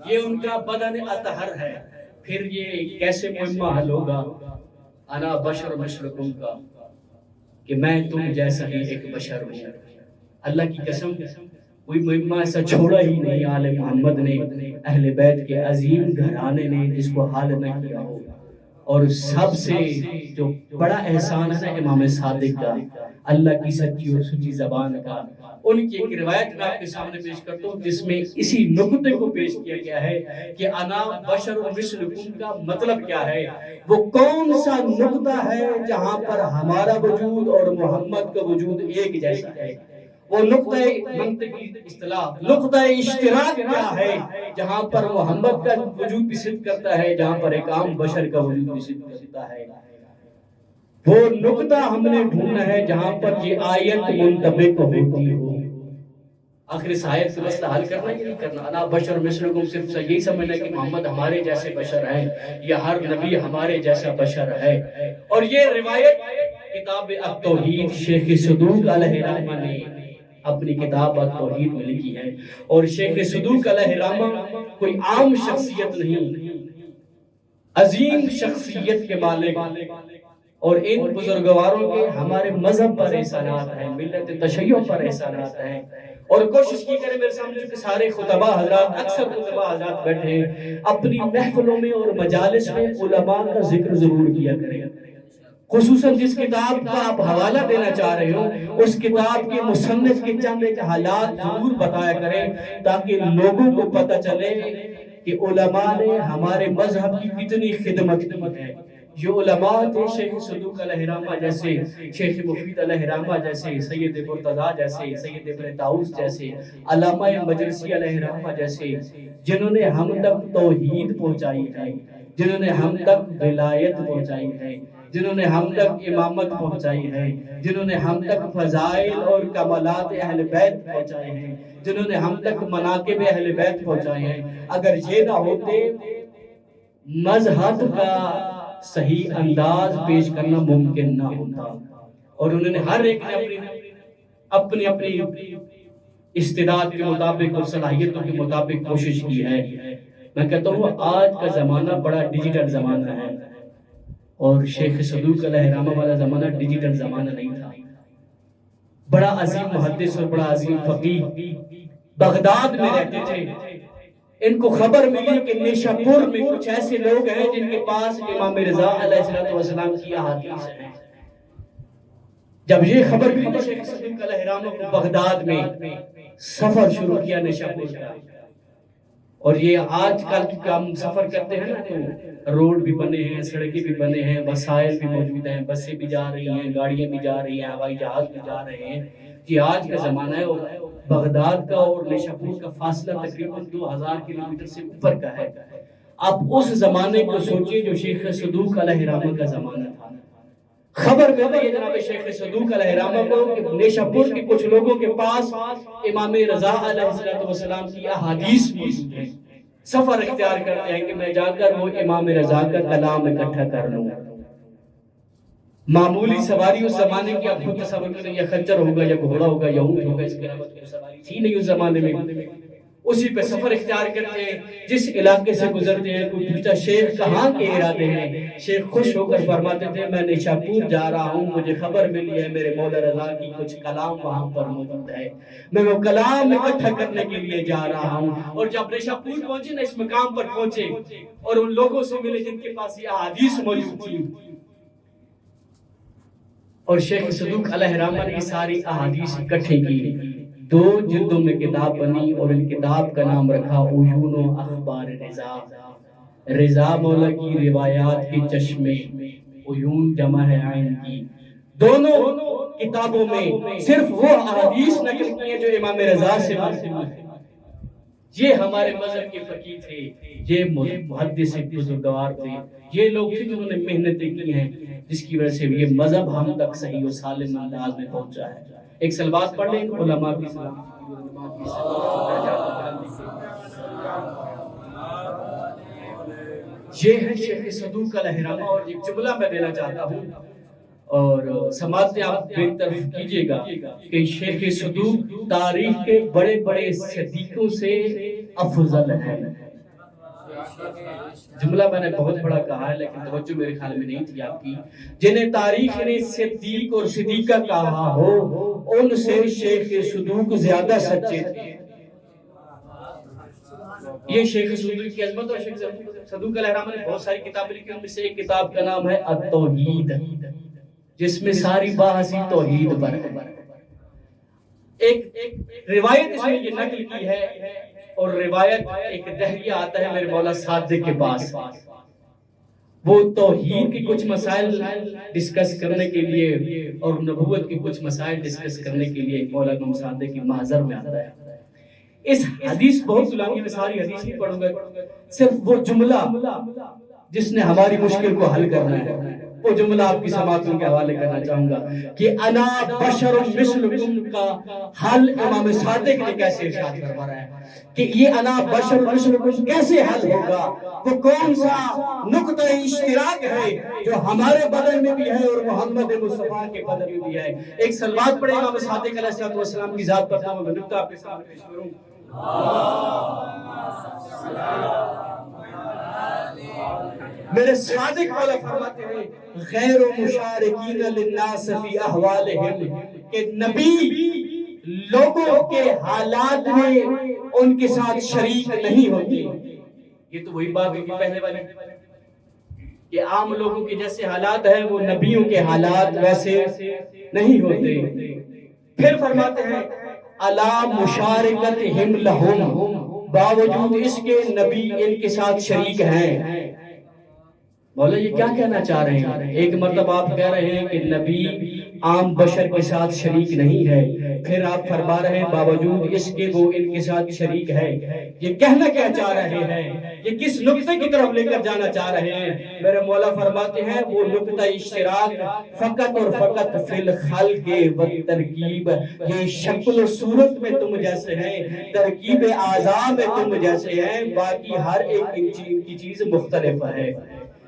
یہ ان کا بدن اطہر ہے۔ پھر یہ کیسے معمہ حل ہوگا انا بشر مثلکم کا کہ میں تم جیسا ہی ایک بشر ہوں؟ اللہ کی قسم کوئی معمہ ایسا چھوڑا ہی نہیں آل محمد نے، اہل بیت کے عظیم گھرانے نے، جس کو حال نہ کیا ہو۔ اور سب سے جو بڑا احسان ہے نا امام صادق کا، اللہ کی سچی اور سچی زبان کا، ان کی ایک روایت میں آپ کے سامنے پیش کرتا ہوں جس میں اسی نقطے کو پیش کیا گیا ہے کہ انا بشر مثلکم کا مطلب کیا ہے، وہ کون سا نقطہ ہے جہاں پر ہمارا وجود اور محمد کا وجود ایک جیسا ہے؟ وہ نقطہ منطقی اصطلاح نقطہ اشتراک کیا ہے جہاں پر محمد کا وجود بھی صدق کرتا ہے، جہاں پر ایک عام بشر کا وجود بھی صدق کرتا ہے؟ وہ نقطہ ہم نے ڈھونڈنا ہے جہاں پر یہ آیت منطبق ہوتی ہو۔ آخر اس آیت سے مسئلہ حل کرنا یا نہیں کرنا؟ انا بشر مثلکم صرف یہی سمجھنا کہ محمد ہمارے جیسے بشر ہیں یا ہر نبی ہمارے جیسا بشر ہے؟ اور یہ روایت کتاب التوحید شیخ صدوق علیہ رحمہ نے اپنی کتاب التوحید میں لکھی ہے، اور شیخ صدوق علیہ رحمہ کوئی عام شخصیت نہیں، عظیم شخصیت کے مالک، اور ان بزرگواروں کے ہمارے مذہب پر احسانات ہیں، ملت تشیع پر احسانات ہیں۔ اور کوشش کی کریں، میرے سامنے کہ سارے خطبہ حضرات، اکثر خطبہ حضرات بیٹھے ہیں، اپنی محفلوں میں اور مجالس میں علماء کا ذکر ضرور کیا کریں، خصوصاً جس کتاب کا آپ حوالہ دینا چاہ رہے ہو اس کتاب کے مصنف کے چند ایک حالات ضرور بتایا کریں تاکہ لوگوں کو پتہ چلے کہ علماء نے ہمارے مذہب کی کتنی خدمت کی ہے۔ جو علماء تھے شیخ صدوق علیہ رحمہ جیسے، شیخ مفید علیہ رحمہ جیسے، سید مرتضیٰ جیسے، سید ابن طاؤس جیسے، علامہ مجلسی علیہ رحمہ جیسے، جنہوں نے ہم تک توحید پہنچائی ہے، جنہوں نے ہم تک ولایت پہنچائی ہے، جنہوں نے ہم تک امامت پہنچائی ہے، جنہوں نے ہم تک فضائل اور کمالات اہل بیت پہنچائے ہیں، جنہوں نے ہم تک مناقب اہل بیت پہنچائے ہیں، اگر یہ نہ ہوتے مذہب کا صحیح انداز پیش کرنا ممکن نہ ہوتا، اور انہوں نے ہر ایک نے اپنی اپنی استعداد کے مطابق اور صلاحیتوں کے مطابق کوشش کی ہے۔ میں کہتا ہوں آج کا زمانہ بڑا ڈیجیٹل زمانہ ہے، اور شیخ صدوق علیہ الرحمہ والا زمانہ ڈیجیٹل زمانہ نہیں تھا۔ بڑا عظیم محدث اور بڑا عظیم فقیہ بغداد میں رہتے تھے، ان کو خبر ملی کہ نیشاپور میں کچھ ایسے لوگ ہیں جن کے پاس امام رضا علیہ السلام کی احادیث ہیں۔ جب یہ خبر ملی شیخ صدوق علیہ الرحمہ کو بغداد میں سفر شروع کیا نیشاپور کا، اور یہ آج کل کی ہم سفر کرتے ہیں نا تو روڈ بھی بنے ہیں، سڑکیں بھی بنے ہیں، وسائل بھی موجود ہیں، بسیں بھی جا رہی ہیں، گاڑیاں بھی جا رہی ہیں، ہوائی جہاز بھی جا رہے ہیں۔ یہ آج کا زمانہ ہے، اور بغداد کا اور نیشاپور کا فاصلہ تقریباً 2000 کلومیٹر سے اوپر کا ہے۔ آپ اس زمانے کو سوچیں جو شیخ صدوق علیہ الرحمہ کا زمانہ تھا۔ خبر ملی ہے جناب شیخ صدوق علیہ الرحمہ کو کہ نیشاپور کے کچھ لوگوں کے پاس امام رضا علیہ السلام کی احادیث موجود ہیں۔ سفر اختیار کرتے ہیں کہ میں جا کر وہ امام رضا کا کلام اکٹھا کر لوں۔ معمولی سواری اس زمانے کی آپ خود تصور کریں، یا خنجر ہوگا یا گھوڑا ہوگا یا اونٹ ہوگا، اس کے علاوہ کوئی سواری تھی نہیں اس زمانے میں۔ اسی پہ سفر اختیار کرتے ہیں، جس علاقے سے گزرتے ہیں کوئی پوچھتا شیخ کہاں کے ارادے ہیں؟ شیخ خوش ہو کر فرماتے تھے میں نیشاپور جا رہا ہوں، مجھے خبر ملی ہے میرے مولا رضا کی کچھ کلام وہاں پر موجود ہے، میں وہ کلام اکٹھا کرنے کے لیے جا رہا ہوں۔ اور جب نیشاپور پہنچے نا، اس مقام پر پہنچے اور ان لوگوں سے ملے جن کے پاس یہ احادیث موجود تھی، اور شیخ صدوق علیہ الرحمہ نے یہ ساری احادیث اکٹھے کی، 2 جلدوں میں کتاب بنی، اور ان کتاب کا نام رکھا عیون و اخبار رضا۔ رضا مولا کی روایات کے چشمے، عیون جمع ہے عین کی۔ دونوں کتابوں میں صرف وہ احادیث نقل کی ہیں جو امام رضا سے مرفوع ہیں۔ یہ ہمارے مذہب کے فقیہ تھے، یہ محدث بزرگوار تھے، یہ لوگ تھے جنہوں نے محنتیں کی ہیں، جس کی وجہ سے یہ مذہب ہم تک صحیح و سالم انداز میں پہنچا ہے۔ ایک سلوات پڑھ لیں علماء کی سلام۔ یہ ہے شیخ صدوق علیہ الرحمہ، اور ایک جملہ میں دینا چاہتا ہوں اور سماعتیں آپ بے طرف کیجئے گا کہ شیخ صدوق تاریخ کے بڑے بڑے صدیقوں سے افضل ہیں۔ جملہ میں نے بہت بڑا کہا ہے لیکن توجہ میرے خیال میں نہیں تھی آپ کی۔ جنہیں تاریخ نے صدیق اور صدیقہ کہا ہو، ان سے شیخ صدوق زیادہ سچے تھے۔ یہ شیخ صدوق کی عظمت، اور شیخ صدوق علیہ الرحمہ نے بہت ساری کتابیں لکھی، ان میں سے ایک کتاب کا نام ہے التوحید، جس میں ساری بحث توحید پر ہے۔ ایک روایت اس میں یہ نقل کی ہے، اور روایت ایک دہلیہ آتا ہے میرے مولا صادق کے پاس، وہ توحید کی کچھ مسائل ڈسکس کرنے کے لیے اور نبوت کی کچھ مسائل ڈسکس کرنے کے لیے مولا امام صادق کی محضر میں آتا ہے۔ اس حدیث بہت طولانی ہے، میں ساری حدیث نہیں پڑھوں گا، صرف وہ جملہ جس نے ہماری مشکل کو حل کرنا ہے، وہ جملہ آپ کی سماعتوں کے حوالے کرنا چاہوں گا کہ انا بشر مثلکم کا حل امام صادق نے کیسے ارشاد فرمایا ہے کہ یہ انا بشر مثلکم کیسے حل ہوگا، وہ کون سا نقطہ اشتراک ہے جو ہمارے بدن میں بھی ہے اور محمد مصطفیٰ کے بدن میں بھی ہے۔ ایک صلوات پڑھیں امام صادق علیہ السلام کی ذات پر، میں نقطہ آپ کے سامنے پیش کروں۔ میرے صادق والا فرماتے ہیں غیر مشارکین للناس فی احوالہم، کہ نبی لوگوں کے حالات میں ان کے ساتھ شریک نہیں ہوتے۔ یہ تو وہی بات ہے کہ پہلے والی کہ عام لوگوں کے جیسے حالات ہیں وہ نبیوں کے حالات ویسے نہیں ہوتے۔ پھر فرماتے ہیں الا مشارکتہم لہم، باوجود اس کے نبی ان کے ساتھ شریک ہیں۔ مولا یہ کیا کہنا چاہ رہے ہیں؟ ایک مرتبہ آپ کہہ رہے ہیں کہ نبی عام بشر کے ساتھ شریک نہیں ہے، پھر آپ فرما رہے ہیں باوجود اس کے وہ ان کے ساتھ شریک ہے۔ یہ کہنا کیا چاہ رہے ہیں؟ یہ کس نقطے کی طرف لے کر جانا چاہ رہے ہیں؟ میرے مولا فرماتے ہیں وہ نقطہ اشتراک فقط اور فقط فی الخلق والترکیب، یہ شکل و صورت میں تم جیسے ہیں، ترکیب اعضاء میں تم جیسے ہیں، باقی ہر ایک کی چیز مختلف ہے۔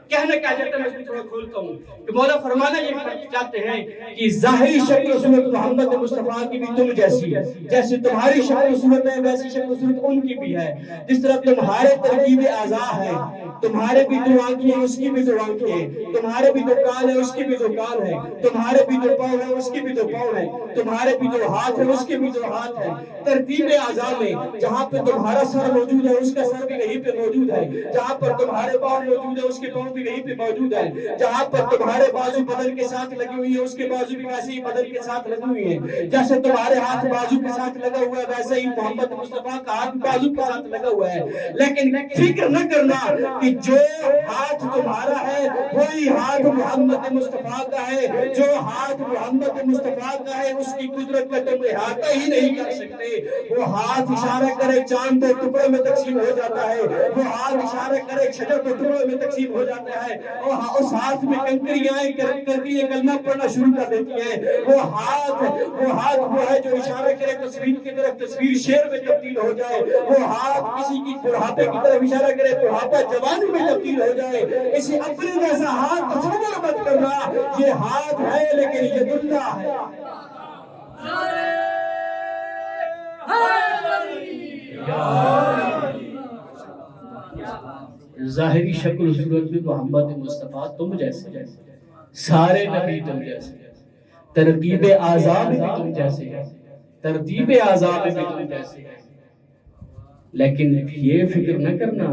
کہنا کیا چاہتا ہے میں اس کو تھوڑا کھولتا ہوں کہ مولا فرمانا یہ چاہتے ہیں کہ ظاہری شکل و صورت محمد مصطفیٰ کی بھی تم جیسی ہے، جیسے تمہاری شکل و صورت ہے ویسی شکل و صورت ان کی بھی ہے، جس طرح تمہارے ترکیب اعضاء ہے، تمہارے بھی دو آنکھیں ہیں اس کی بھی دو آنکھیں ہیں، تمہارے بھی دو کان ہیں اس کی بھی دو کان ہیں، تمہارے بھی دو پاؤں ہیں اس کی بھی دو پاؤں ہیں، تمہارے بھی دو ہاتھ ہیں اس کے بھی دو ہاتھ ہیں۔ ترتیب اعضاء میں جہاں پہ تمہارا سر موجود ہے اس کا سر بھی وہیں پہ موجود ہے، جہاں پر تمہارے پاؤں موجود ہے اس کے پاؤں بھی وہیں پہ موجود ہے، جہاں پر تمہارے بازو بدن کے ساتھ لگی ہوئی ہے اس کے بازو بھی ویسے ہی بدن کے ساتھ لگی ہوئی ہیں، جیسے تمہارے ہاتھ بازو کے ساتھ لگا ہوا ہے ویسے ہی محمد مصطفیٰ کا ہاتھ بازو کے ساتھ لگا ہوا ہے۔ لیکن فکر نہ کرنا کہ جو ہاتھ تمہارا ہے وہی ہاتھ محمد مصطفیٰ کا ہے، جو ہاتھ محمد مصطفیٰ کا ہے اس کی قدرت کا تم احاطہ ہی نہیں کر سکتے۔ وہ ہاتھ اشارہ کرے چاند دو ٹکڑوں میں تقسیم ہو جاتا ہے، وہ ہاتھ اشارہ کرے شجر دو ٹکڑوں میں تقسیم ہو جاتا ہے، اور اس ہاتھ میں کنکریاں کلمہ پڑھنا شروع کر دیتی ہیں۔ وہ ہاتھ وہ ہے جو اشارہ کرے تصویر کی طرف تصویر شعر میں تبدیل ہو جائے، وہ ہاتھ کسی کی بڑھاپے کی طرف اشارہ کرے بڑھاپا جوانی میں تبدیل ہو جائے۔ اسی اپنے جیسا ہاتھ تصور مت کرنا، یہ ہاتھ ہے لیکن ید اللہ ہے۔ ظاہری شکل و صورت میں محمد مصطفیٰ تم جیسے، سارے نبی تم جیسے، ترکیب اعضاء میں بھی تم جیسے، ترتیب اعضاء میں بھی تم جیسے، لیکن یہ فکر نہ کرنا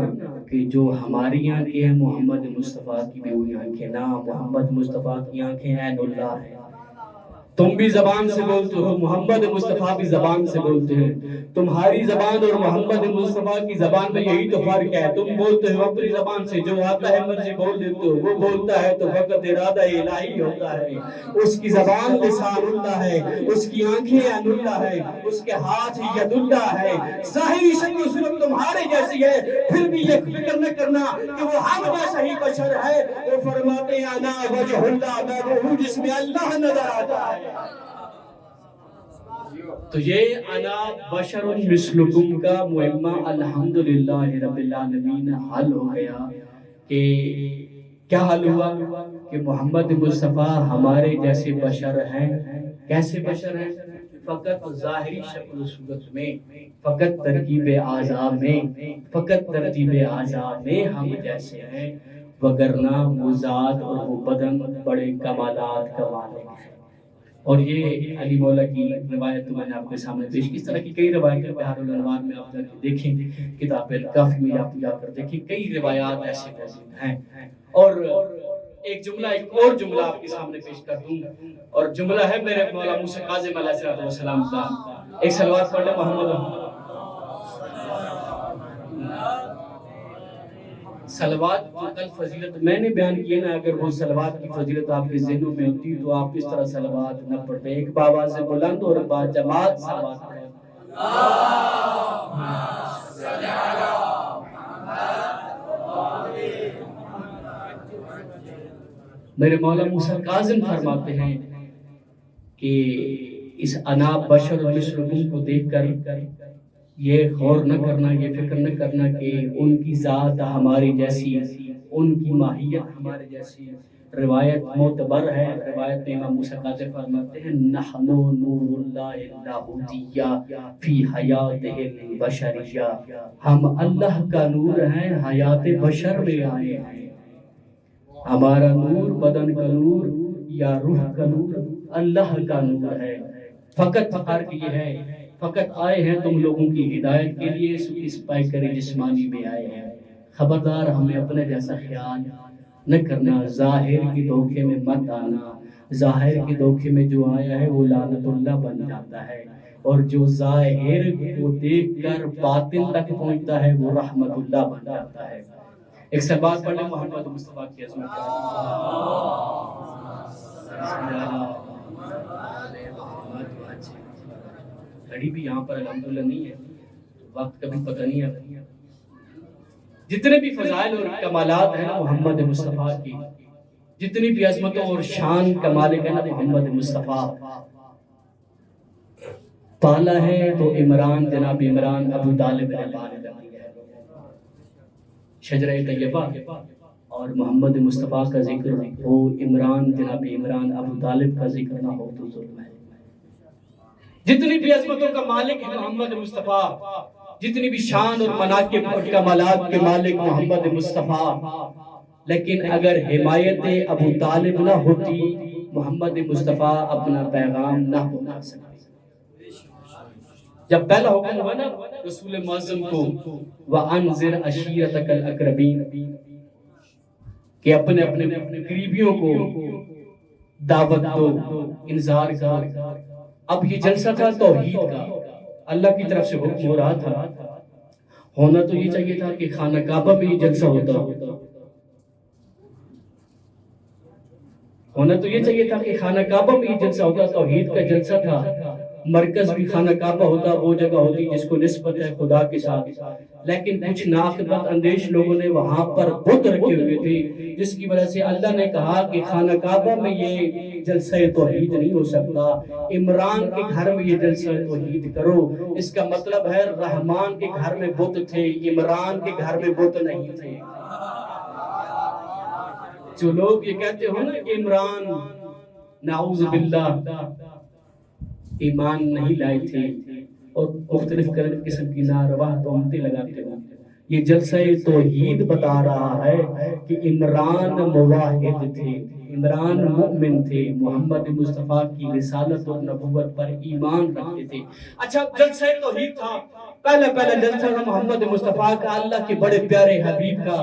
کہ جو ہماری آنکھیں ہیں محمد مصطفیٰ کی بھی وہی آنکھیں نہ، محمد مصطفیٰ کی آنکھیں عین اللہ ہیں۔ تم بھی زبان سے بولتے ہو، محمد مصطفیٰ بھی زبان سے بولتے ہیں، تمہاری زبان اور محمد مصطفیٰ کی زبان میں یہی تو فرق ہے، تم بولتے ہو اپنی زبان سے جو آتا ہے مرضی بول دیتے ہو، وہ بولتا ہے تو فقط ارادہ الہی ہوتا ہے، اس کی زبان لسان اللہ ہے، اس کی آنکھیں عین اللہ ہے، اس کے ہاتھ ید اللہ ہے۔ ظاہری شکل و صورت تمہارے جیسی ہے، پھر بھی یہ فکر نہ کرنا کہ وہ ہم جیسا ہی بشر ہے۔ وہ فرماتے ہیں انا وجہ اللہ، میں وہ ہوں جس میں اللہ نظر آتا ہے۔ تو یہ انا بشر مثلکم کا مہمہ الحمدللہ رب العالمین حل ہو گیا۔ کہ کیا حل ہوا کہ محمد مصطفیٰ ہمارے جیسے بشر ہیں۔ کیسے بشر ہیں؟ فقط ظاہری شکل و صورت میں، فقط ترکیب اعضاء میں، فقط ترتیب اعضاء میں ہم جیسے ہیں، وگرنہ وہ ذات اور وہ بدن بڑے کمالات کا مالک ہے۔ اور یہ علی مولا کی روایت میں نے آپ کے سامنے پیش کی، اس طرح کی کئی روایتیں بہار الانوار میں آپ جا کے دیکھیں، کتاب الکافی میں آپ جا کر دیکھیں، کئی روایات ایسے موجود ہیں۔ اور ایک جملہ آپ کے سامنے پیش کر دوں، اور جملہ ہے میرے مولا موسیٰ کاظم علیہ السلام کا۔ ایک صلوات پڑھ لیں محمد صلوات جو کل فضیلت میں نے بیان کی نا، اگر وہ صلوات کی فضیلت آپ کے ذہنوں میں ہوتی تو آپ اس طرح صلوات نہ پڑھتے۔ ایک بآواز بلند اور با جماعت صلوات پڑھیں۔ میرے مولا موسیٰ کاظم فرماتے ہیں کہ اس انا بشر مثلکم کو دیکھ کر یہ غور نہ کرنا، یہ فکر نہ کرنا کہ ان کی ذات ہماری جیسی، ان کی ماہیت ہمارے جیسی۔ روایت معتبر ہے، روایت میں امام موسیٰ کاظم فرماتے ہیں نحن نور اللہ اللاہوتیہ فی حیاتہ البشریہ، ہم اللہ کا نور ہیں حیات بشر میں آئے ہیں۔ ہمارا نور بدن کا نور یا روح کا نور اللہ کا نور ہے۔ فقط فرق یہ ہے، فقط آئے ہیں تم لوگوں کی ہدایت کے لیے، اس پیکر جسمانی میں آئے ہیں۔ خبردار ہمیں اپنے جیسا خیال نہ کرنا، ظاہر کی دھوکے میں مت آنا۔ ظاہر کے دھوکے میں جو آیا ہے وہ لعنت اللہ بن جاتا ہے، اور جو ظاہر کو دیکھ کر باطن تک پہنچتا ہے وہ رحمت اللہ بن جاتا ہے۔ ایک سبات پڑھ لیں محمد مصطفیٰ کی عظمت گھڑی بھی یہاں پر الحمدللہ نہیں ہے، وقت کا بھی پتہ نہیں ہے۔ جتنے بھی فضائل اور کمالات ہیں نا محمد مصطفیٰ کی، جتنی بھی عظمتوں اور شان کا مالک ہے نا محمد مصطفیٰ، پالا ہے تو عمران، جناب عمران ابو طالب نے پالا ہے، شجرہ طیبہ، اور محمد مصطفیٰ کا ذکر ہو، عمران جناب عمران ابو طالب کا ذکر نہ ہو تو ظلم ہے۔ جتنی بھی عظمتوں کا مالک ہے محمد مصطفیٰ، جتنی بھی شان اور مناقب اور کمالات کے مالک محمد مصطفیٰ، لیکن اگر حمایت ابو طالب نہ ہوتی محمد مصطفیٰ اپنا پیغام نہ پہنچا سکتے۔ جب پہلا حکم ہوا نا رسول معظم کو وَأَنذِرْ عَشِيرَتَكَ الْأَقْرَبِينَ کہ اپنے قریبیوں کو دعوت دو، انذار کرو۔ اب یہ جلسہ تھا توحید کا، اللہ کی طرف سے حکم ہو رہا تھا۔ ہونا تو یہ چاہیے تھا کہ خانہ کعبہ میں یہ جلسہ ہوتا، ہونا تو یہ چاہیے تھا کہ خانہ کعبہ میں یہ جلسہ ہوتا، توحید کا جلسہ تھا، مرکز بھی خانہ کعبہ ہوتا، وہ جگہ ہوتی جس کو نسبت ہے خدا کے ساتھ، لیکن کچھ ناقبت اندیش لوگوں نے وہاں پر بت رکھے ہوئے تھے، جس کی وجہ سے اللہ نے کہا کہ خانہ کعبہ میں یہ جلسہ توحید نہیں ہو سکتا، عمران کے گھر میں یہ جلسہ توحید کرو۔ اس کا مطلب ہے رحمان کے گھر میں بت تھے، عمران کے گھر میں بت نہیں تھے۔ جو لوگ یہ کہتے ہو نا کہ عمران نعوذ باللہ ایمان نہیں لائے تھے اور مختلف قسم کی ناروا تہمتیں لگاتے ہو، یہ جلسہ توحید بتا رہا ہے کہ عمران موحد تھے، عمران مؤمن تھے، محمد مصطفیٰ کی رسالت اور نبوت پر ایمان رکھتے تھے۔ اچھا جلسہ توحید تھا، پہلا جلسہ تھا محمد مصطفیٰ کا، اللہ کے بڑے پیارے حبیب کا،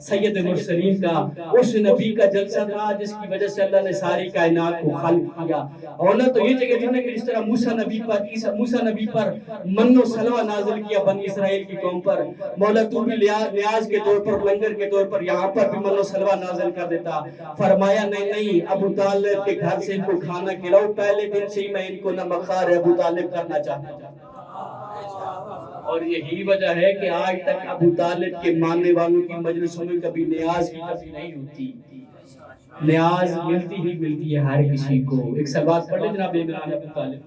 سید مرسلین کا، اس نبی کا جلسہ تھا جس کی وجہ سے اللہ نے ساری کائنات کو خلق کیا۔ اور نہ تو یہ جگہ تھی نا کہ جس طرح موسیٰ نبی پر من و سلوہ نازل کیا بنی اسرائیل کی قوم پر، مولا تو بھی نیاز کے طور پر، لنگر کے طور پر یہاں پر بھی من و سلوہ نازل کر دیتا۔ فرمایا نہیں، ابو طالب کے گھر سے ان کو کھانا کھلاؤ، پہلے دن سے ہی میں ان کو نمخار ابو طالب کرنا چاہتا ہوں۔ اور یہی وجہ ہے کہ آج تک ابو طالب کے ماننے والوں کی مجلسوں میں کبھی نیاز کی کمی نہیں ہوتی، نیاز ملتی ہی ملتی ہے ہر کسی کو۔ ایک سلوات پڑھ لیں جناب عمران ابو طالب۔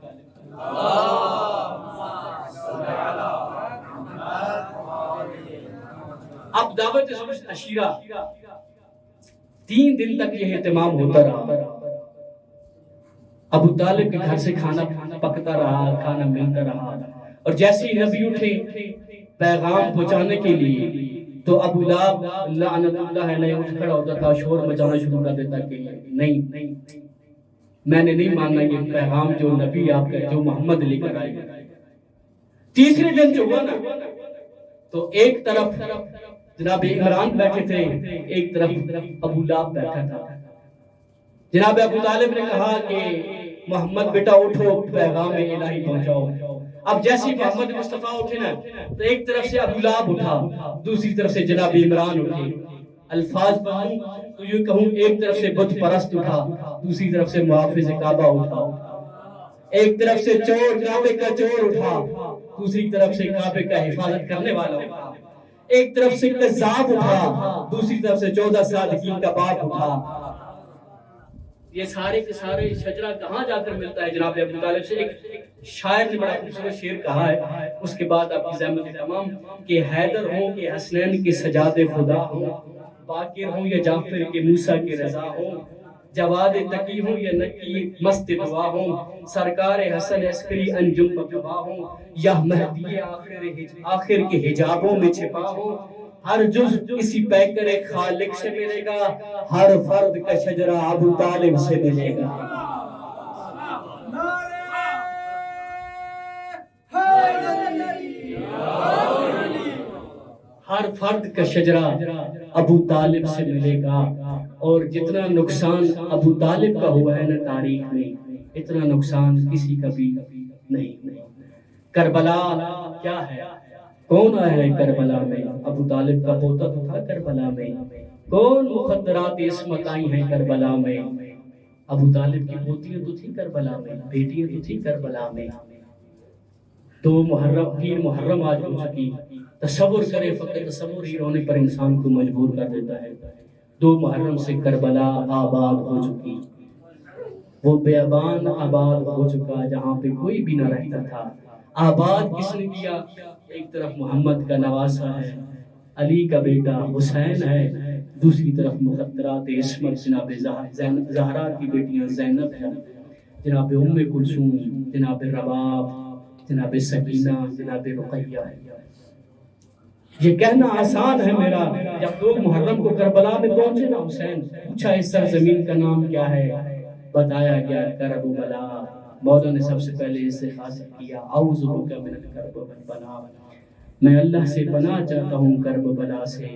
اب دعوت عشیرہ 3 دن تک یہ اہتمام ہوتا رہا، ابو طالب کے گھر سے کھانا پکتا رہا، کھانا ملتا رہا، اور جیسے ہی نبی اٹھے پیغام پہنچانے کے لیے تو ابو لہب لعنت اللہ علیہ اٹھ کھڑا ہوتا تھا، شور مچانا شروع کر دیتا کہ نہیں، میں نے نہیں ماننا یہ پیغام جو نبی آپ کا، جو محمد لے کر آئے۔ تیسرے دن جو ہوا نا تو ایک طرف جناب عمران بیٹھے تھے، ایک طرف ابو لہب بیٹھا تھا۔ جناب ابو طالب نے کہا کہ محمد بیٹا اٹھو، پیغام الہی پہنچاؤ۔ اب جیسے محمد مصطفیٰ اٹھے نا تو ایک طرف سے ابو لہب اٹھا، دوسری طرف سے جناب عمران اٹھے۔ الفاظ پڑھوں تو یہ کہوں، ایک طرف سے بت پرست اٹھا، دوسری طرف سے محافظ کعبہ اٹھا، ایک طرف سے چور، کعبے کا چور اٹھا، دوسری طرف سے کعبے کا حفاظت کرنے والا اٹھا، ایک طرف سے کذاب اٹھا، دوسری طرف سے 14 صادقین کا باپ اٹھا۔ یہ سارے کے سارے شجرہ کہاں جا کر ملتا ہے جناب ابو طالب سے؟ ایک شاعر نے بڑا خوبصورت شعر کہا ہے، اس کے بعد آپ کی زحمت تمام، کہ حیدر ہوں کہ حسنین کے سجاد خدا ہوں، باقر ہوں یا جعفر کے موسیٰ کے رضا ہوں، جواد تقی ہوں یا نقی مست دعا ہوں، سرکار حسن عسکری انجم بقوا ہوں، یا مہدی آخر کے حجابوں میں چھپا ہوں، ہر جز کسی پیکر خالق سے ملے گا، ہر فرد کا شجرہ ابو طالب سے ملے گا۔ ہر فرد کا شجرہ ابو طالب سے ملے گا، اور جتنا نقصان ابو طالب کا ہوا ہے نا تاریخ میں، اتنا نقصان کسی کا بھی نہیں۔ کربلا کیا ہے؟ کون آیا ہے کربلا میں؟ ابو طالب کا پوتا تو تھا کربلا میں۔ کون مخدرات عصمت آئی ہیں کربلا میں؟ ابو طالب کی پوتیاں تو تھی کربلا میں، بیٹیاں تو تھی کربلا میں۔ 2 محرم آج ہو چکی، تصور کرے، فقط تصور ہی رونے پر انسان کو مجبور کر دیتا ہے۔ 2 محرم سے کربلا آباد ہو چکی، وہ بیابان آباد ہو چکا جہاں پہ کوئی بھی نہ رہتا تھا۔ آباد کس نے کیا؟ ایک طرف محمد کا نواسا ہے، علی کا بیٹا حسین ہے، دوسری طرف مقدرات عصمت جناب زہرا کی بیٹیاں زینب ہیں، جناب ام کلثوم، جناب رباب، جناب سکینہ، جناب رقیہ ہے۔ یہ کہنا آسان ہے میرا، جب لوگ محرم کو کربلا میں پہنچے نا حسین، پوچھا اس سرزمین کا نام کیا ہے، بتایا گیا کرب و بلا۔ مولا نے سب سے پہلے استخاصہ کیا، اعوذ بک من الکرب والبلا، میں اللہ سے پناہ چاہتا ہوں کرب و بلا سے،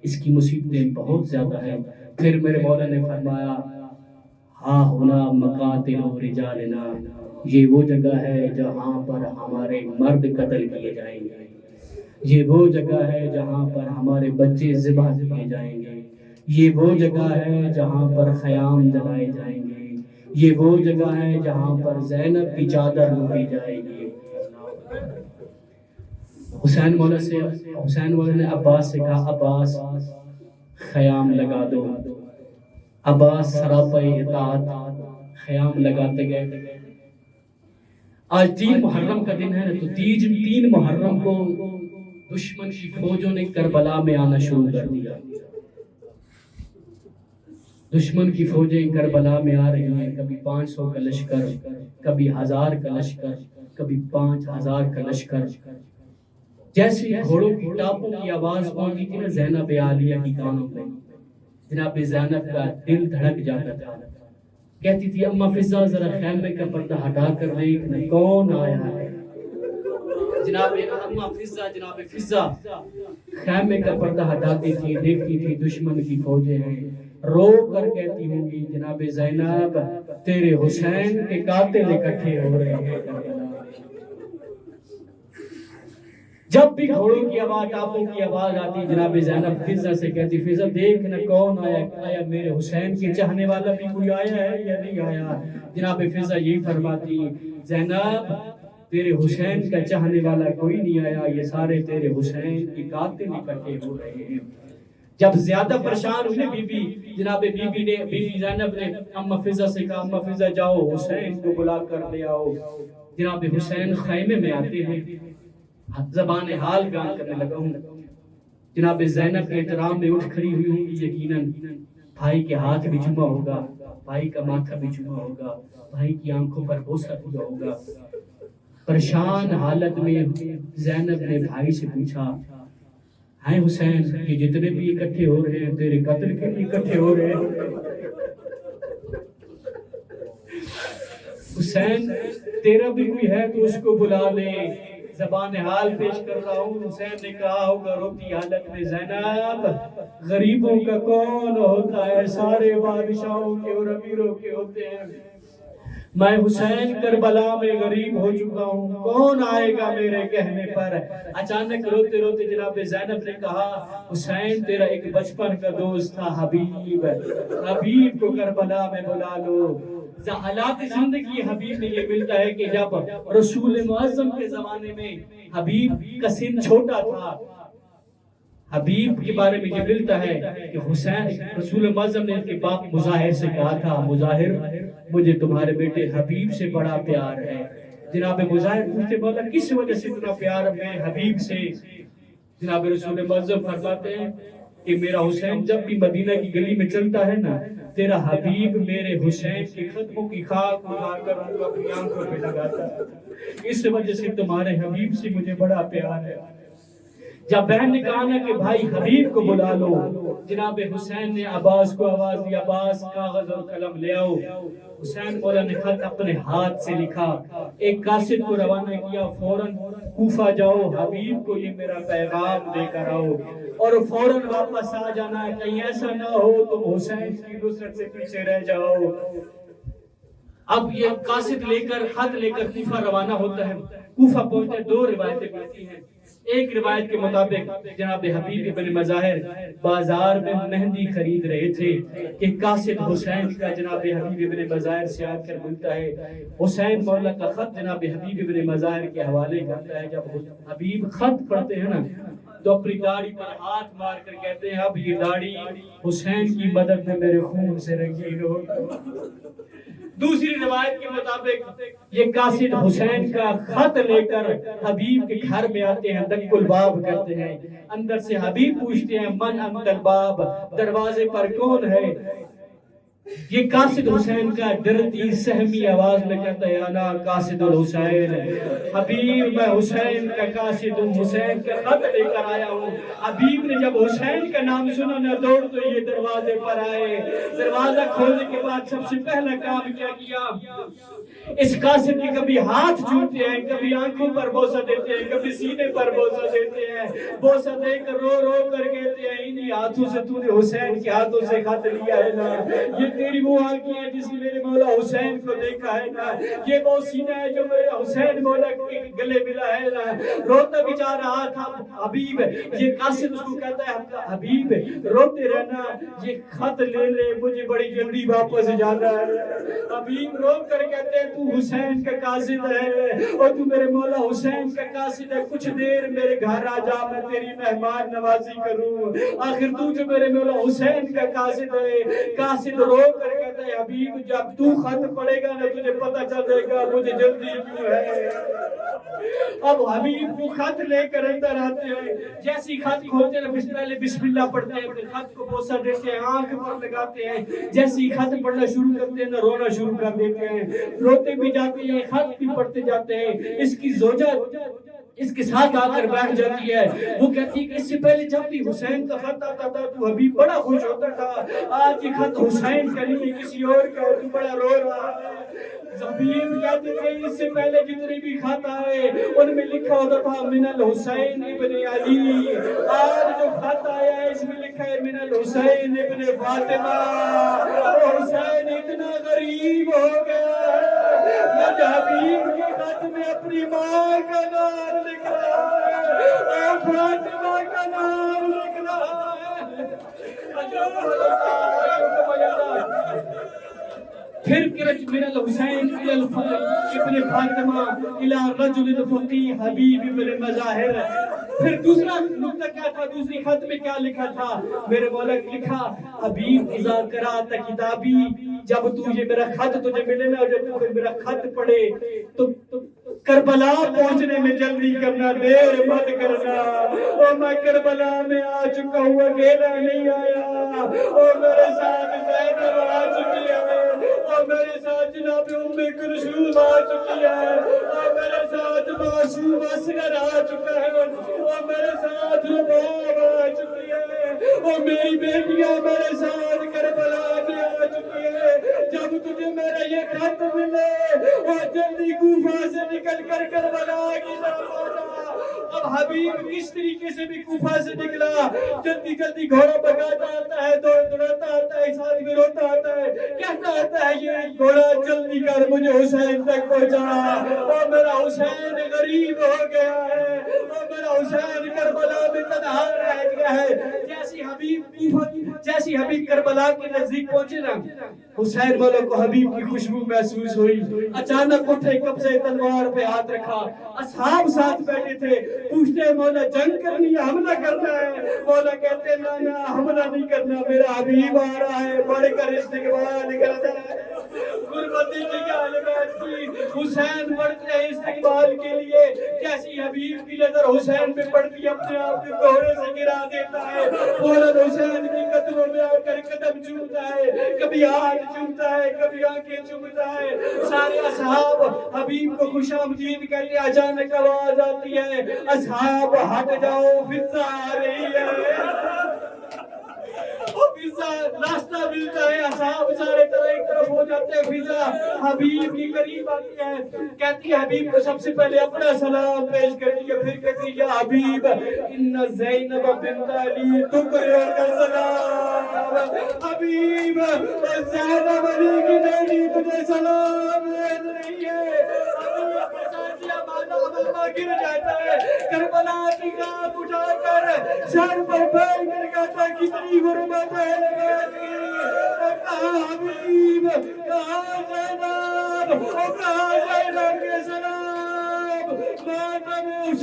اس کی مصیبتیں بہت زیادہ ہیں۔ پھر میرے مولا نے فرمایا ہاں ہونا مقاتل رجالنا، یہ وہ جگہ ہے جہاں پر ہمارے مرد قتل کیے جائیں گے، یہ وہ جگہ ہے جہاں پر ہمارے بچے ذبح کیے جائیں گے، یہ وہ جگہ ہے جہاں پر خیام جلائے جائیں گے، یہ وہ جگہ ہے جہاں پر زینب کی چادر لوٹی جائے گی۔ حسین مولا نے عباس سے کہا عباس خیام لگا دو، عباس سراپا اطاعت خیام لگاتے گئے۔ آج 3 محرم کا دن ہے نا، تو 3 محرم کو دشمن کی فوجوں نے کربلا میں آنا شروع کر دیا۔ دشمن کی فوجیں کربلا میں آ رہی ہیں، کبھی 500 کا لشکر، کبھی 1000 کا لشکر، کبھی 5000 کا لشکر۔ جیسے گھوڑوں کی ٹاپوں کی آواز پہنچی تھی نا زینب عالیہ کی کانوں میں، جناب زینب کا دل دھڑک جاتا تھا، کہتی تھی اما فضہ ذرا خیمے کا پردہ ہٹا کر دیکھنا کون آیا ہے۔ جناب اما فضہ خیمے کا پردہ ہٹاتی تھی، دیکھتی تھی دشمن کی فوجیں ہیں، رو کر کہتی ہوں گی جناب زینب تیرے حسین کے قاتل اکٹھے ہو رہے ہیں۔ جب بھی گھوڑوں کی آواز، ٹاپوں کی آواز آتی، جناب زینب فضہ سے کہتی فضہ دیکھنا کون آیا میرے حسین کے چاہنے والا بھی کوئی آیا ہے یا نہیں آیا۔ جناب فضہ یہی فرماتی زینب تیرے حسین کا چاہنے والا کوئی نہیں آیا، یہ سارے تیرے حسین کے قاتل اکٹھے ہو رہے ہیں۔ جب زیادہ پریشان ہوئے بی بی زینب نے اما فضہ سے کہا اما فضہ جاؤ حسین کو بلا کر لے آؤ۔ جناب حسین خیمے میں آتے ہیں، زبان حال بیان کرنے لگا ہوں۔ جناب زینب کے احترام میں اٹھ کھڑی ہوئی ہوں گی، یقیناً بھائی کے ہاتھ بھی چوما ہوگا، بھائی کا ماتھا بھی چوما ہوگا، بھائی کی آنکھوں پر بوسہ دیا ہوگا۔ پریشان حالت میں زینب نے بھائی سے پوچھا ہے حسین یہ جتنے بھی اکٹھے ہو رہے ہیں تیرے قتل کے لیے اکٹھے ہو رہے ہیں؟ حسین تیرا بھی کوئی ہے تو اس کو بلا لے، زبان حال پیش کر رہا ہوں۔ حسین نے کہا ہوگا روتی حالت میں زینب غریبوں کا کون ہوتا ہے، سارے بادشاہوں کے اور امیروں کے ہوتے ہیں، میں حسین کربلا میں غریب ہو چکا ہوں، کون آئے گا میرے کہنے پر؟ اچانک روتے روتے جناب زینب نے کہا حسین تیرا ایک بچپن کا دوست تھا حبیب کو کربلا میں بلا لو۔ حالات زندگی حبیب میں یہ ملتا ہے کہ جب رسول معظم کے زمانے میں حبیب کا سن چھوٹا تھا، حبیب کے بارے میں یہ ملتا ہے کہ حسین رسول معظم نے ان کے باپ مظاہر سے کہا تھا مظاہر مجھے تمہارے بیٹے حبیب سے بڑا پیار ہے۔ جناب مظاہر پوچھتے مولا کس وجہ سے اتنا پیار میں حبیب سے؟ جناب رسول معظم فرماتے ہیں کہ میرا حسین جب بھی مدینہ کی گلی میں چلتا ہے نا، تیرا حبیب میرے حسین کے قدموں کی خاک اٹھا کر ان کو اپنی آنکھوں پہ لگاتا ہے، اس وجہ سے تمہارے حبیب سے مجھے بڑا پیار ہے۔ جب بہن نے کہا نا کہ بھائی حبیب کو بلا لو، جناب حسین نے عباس کو آواز دی عباس کاغذ اور قلم لے آؤ۔ حسین مولا نے خط اپنے ہاتھ سے لکھا، ایک قاصد کو روانہ کیا فوراً کوفہ جاؤ، حبیب کو یہ میرا پیغام دے کر آؤ اور فوراً واپس آ جانا ہے، کہیں ایسا نہ ہو تم حسین کی نصرت سے پیچھے رہ جاؤ۔ اب یہ قاصد لے کر خط لے کر کوفہ روانہ ہوتا ہے۔ کوفہ پہنچے، دو روایتیں ملتی ہیں۔ ایک روایت کے مطابق جناب حبیب ابن مظاہر بازار میں مہندی خرید رہے تھے کہ قاصد حسین کا جناب حبیب ابن مظاہر سے آ کر ملتا ہے۔ حسین مولا کا خط جناب حبیب ابن مظاہر کے حوالے کرتا ہے۔ جب حبیب خط پڑھتے ہیں نا تو اپنی داڑھی پر ہاتھ مار کر کہتے ہیں اب یہ داڑھی حسین کی مدد میں میرے خون سے رنگین ہو۔ دوسری روایت کے مطابق یہ قاصد حسین کا خط لے کر حبیب کے گھر میں آتے ہیں، دق الباب کرتے ہیں، اندر سے حبیب پوچھتے ہیں من انت الباب، دروازے پر کون ہے؟ یہ قاصد حسین کا ڈرتی سہمی آواز میں کہتا ہے انا قاصد الحسین، حبیب میں حسین کا قاصد ہوں، حسین کا خط لے کر آیا ہوں۔ حبیب نے جب حسین کا نام سنا نہ دوڑ تو یہ دروازے پر آئے، دروازہ کھولنے کے بعد سب سے پہلا کام کیا کیا؟ اس قاصد کے کبھی ہاتھ چھوتے ہیں، کبھی آنکھوں پر بوسہ دیتے ہیں، کبھی سینے پر بوسہ دیتے ہیں، بوسہ دے کر رو رو کر کہتے ہیں انہی ہاتھوں سے تو نے حسین کے ہاتھوں سے خط لیا ہے نا، یہ تیری وہ آنکھیں ہیں جس نے میرے مولا حسین کو دیکھا ہے نا، یہ وہ سینہ ہے جو میرے حسین مولا کے گلے ملا ہے نا۔ روتا بھی جا رہا تھا حبیب، یہ قاصد اس کو کہتا ہے حبیب روتے رہنا، یہ خط لے لے مجھے بڑی جلدی واپس جانا ہے۔ حبیب رو کر کہتے ہیں تو حسین کا قاصد ہے اور تو میرے مولا حسین کا قاصد ہے، کچھ دیر میرے گھر آ جا، میں تیری مہمان نوازی کروں۔ آخر تو جو میرے مولا حسین کا قاصد ہے، قاصد رو کر کہتا ہے حبیب جب تو خط پڑھے گا نا تجھے پتہ چل جائے گا مجھے جلدی کیوں ہے۔ اب حبیب وہ خط لے کر اندر آتے ہیں، جیسی خط کھولتے ہیں پہلے بسم اللہ پڑھتے ہیں، پھر خط کو بوسہ دیتے ہیں، آنکھ پر لگاتے ہیں، جیسی خط پڑھنا شروع کرتے ہیں رونا شروع کر دیتے ہیں، روتے بھی جاتے ہیں، خط بھی پڑھتے جاتے ہیں۔ اس کی زوجہ اس کے ساتھ آ کر بیٹھ جاتی ہے، وہ کہتی ہے کہ اس سے پہلے جب بھی حسین کا خط آتا تھا تو حبیب بڑا خوش ہوتا تھا، آج یہ خط حسین کا نہیں کسی اور کا ہے، تو بڑا رو رہا ہے۔ حبیب کہتے تھے اس سے پہلے جتنے بھی خط آئے ان میں لکھا ہوتا تھا من الحسین ابن علی، آج جو خط آیا ہے اس میں لکھا ہے من الحسین ابن فاطمہ۔ حسین اتنا غریب ہو گیا ہے، حبیب کے خط میں اپنی ماں کا نام لکھ رہا ہے اور فاطمہ کا نام لکھ رہا ہے۔ پھر کرج من الحسین ابن فاطمہ الى رجل فقیہ حبیب ابن مظاہر۔ پھر دوسرا نقطہ کیا تھا، دوسری خط میں کیا لکھا تھا؟ میرے مولا لکھا حبیب اذا قرأت کتابی، جب تجھے میرا خط تجھے ملے نا، جب تو میرا خط پڑھے تو کربلا پہنچنے میں جلدی کرنا، دیر مت کرنا۔ اور میں کربلا میں آ چکا ہوں، اکیلا نہیں آیا، اور میرے ساتھ زینب آ چکی ہے، اور میرے ساتھ جناب ام کلثوم آ چکی ہے، اور میرے ساتھ معصوم اصغر آ چکا ہے، اور میرے ساتھ رباب آ چکی ہے، اور میری بیٹیاں میرے ساتھ کربلا میں آ چکی ہے۔ جب تجھے میرا یہ خط ملے اور جلدی کوفہ سے نکل کر کربلا کی طرف آ جا۔ اب حبیب کس طریقے سے بھی کوفہ سے نکلا، جلدی جلدی گھوڑا بگاتا آتا ہے، دوڑتا آتا ہے، ساتھ میں روتا آتا ہے، کہتا آتا ہے یہ گھوڑا جلدی کر مجھے حسین تک پہنچا، اور میرا حسین غریب ہو گیا ہے، اور میرا حسین کربلا میں تنہا رہ گیا ہے۔ جیسی حبیب کربلا کے نزدیک پہنچے نا، حسین مولا کو حبیب کی خوشبو محسوس ہوئی، اچانک اٹھے، قبضے تلوار پہ ہاتھ رکھا، اصحاب ساتھ بیٹھے تھے، پوچھتے ہیں مولا جنگ کرنی ہے، حملہ کرنا ہے؟ مولا کہتے ہیں نا نا حملہ نہیں کرنا، میرا حبیب آ رہا ہے، بڑھ کر استقبال کرتا ہے۔ غربتی کی گال بیت کی حسین بڑھتے ہیں استقبال کے لیے، جیسی حبیب کی نظر حسین پہ پڑتی اپنے آپ کو گھوڑے سے گرا دیتا ہے، فوراً حسین کی قدموں میں آ کر قدم چومتا ہے، کبھی ہاتھ چومتا ہے، کبھی آنکھیں چومتا ہے۔ سارے اصحاب حبیب کو خوش آمدید کہتے ہیں، اچانک آواز آتی ہے اصحاب ہٹ جاؤ فضا آ رہی ہے۔ فضا راستہ ملتا ہے، اصحاب سارے طرح ایک طرف ہو جاتے ہیں، فضا حبیب کی قریب آتی ہے، کہتی ہے حبیب کو سب سے پہلے اپنا سلام پیش کرتی ہے، پھر کہتی ہے یا حبیب ان زینب بنت علی تقرئک السلام، حبیب زینب علی کی بیٹی تجھے سلام دے رہی ہے۔ گر جاتا ہے، کربلا کی گاہ اٹھا کر سر پر پھیر کر کہتا کتنی غربت ہے کہاں حبیب، کہاں زینب، کہاں زینب کے سلام، ماتم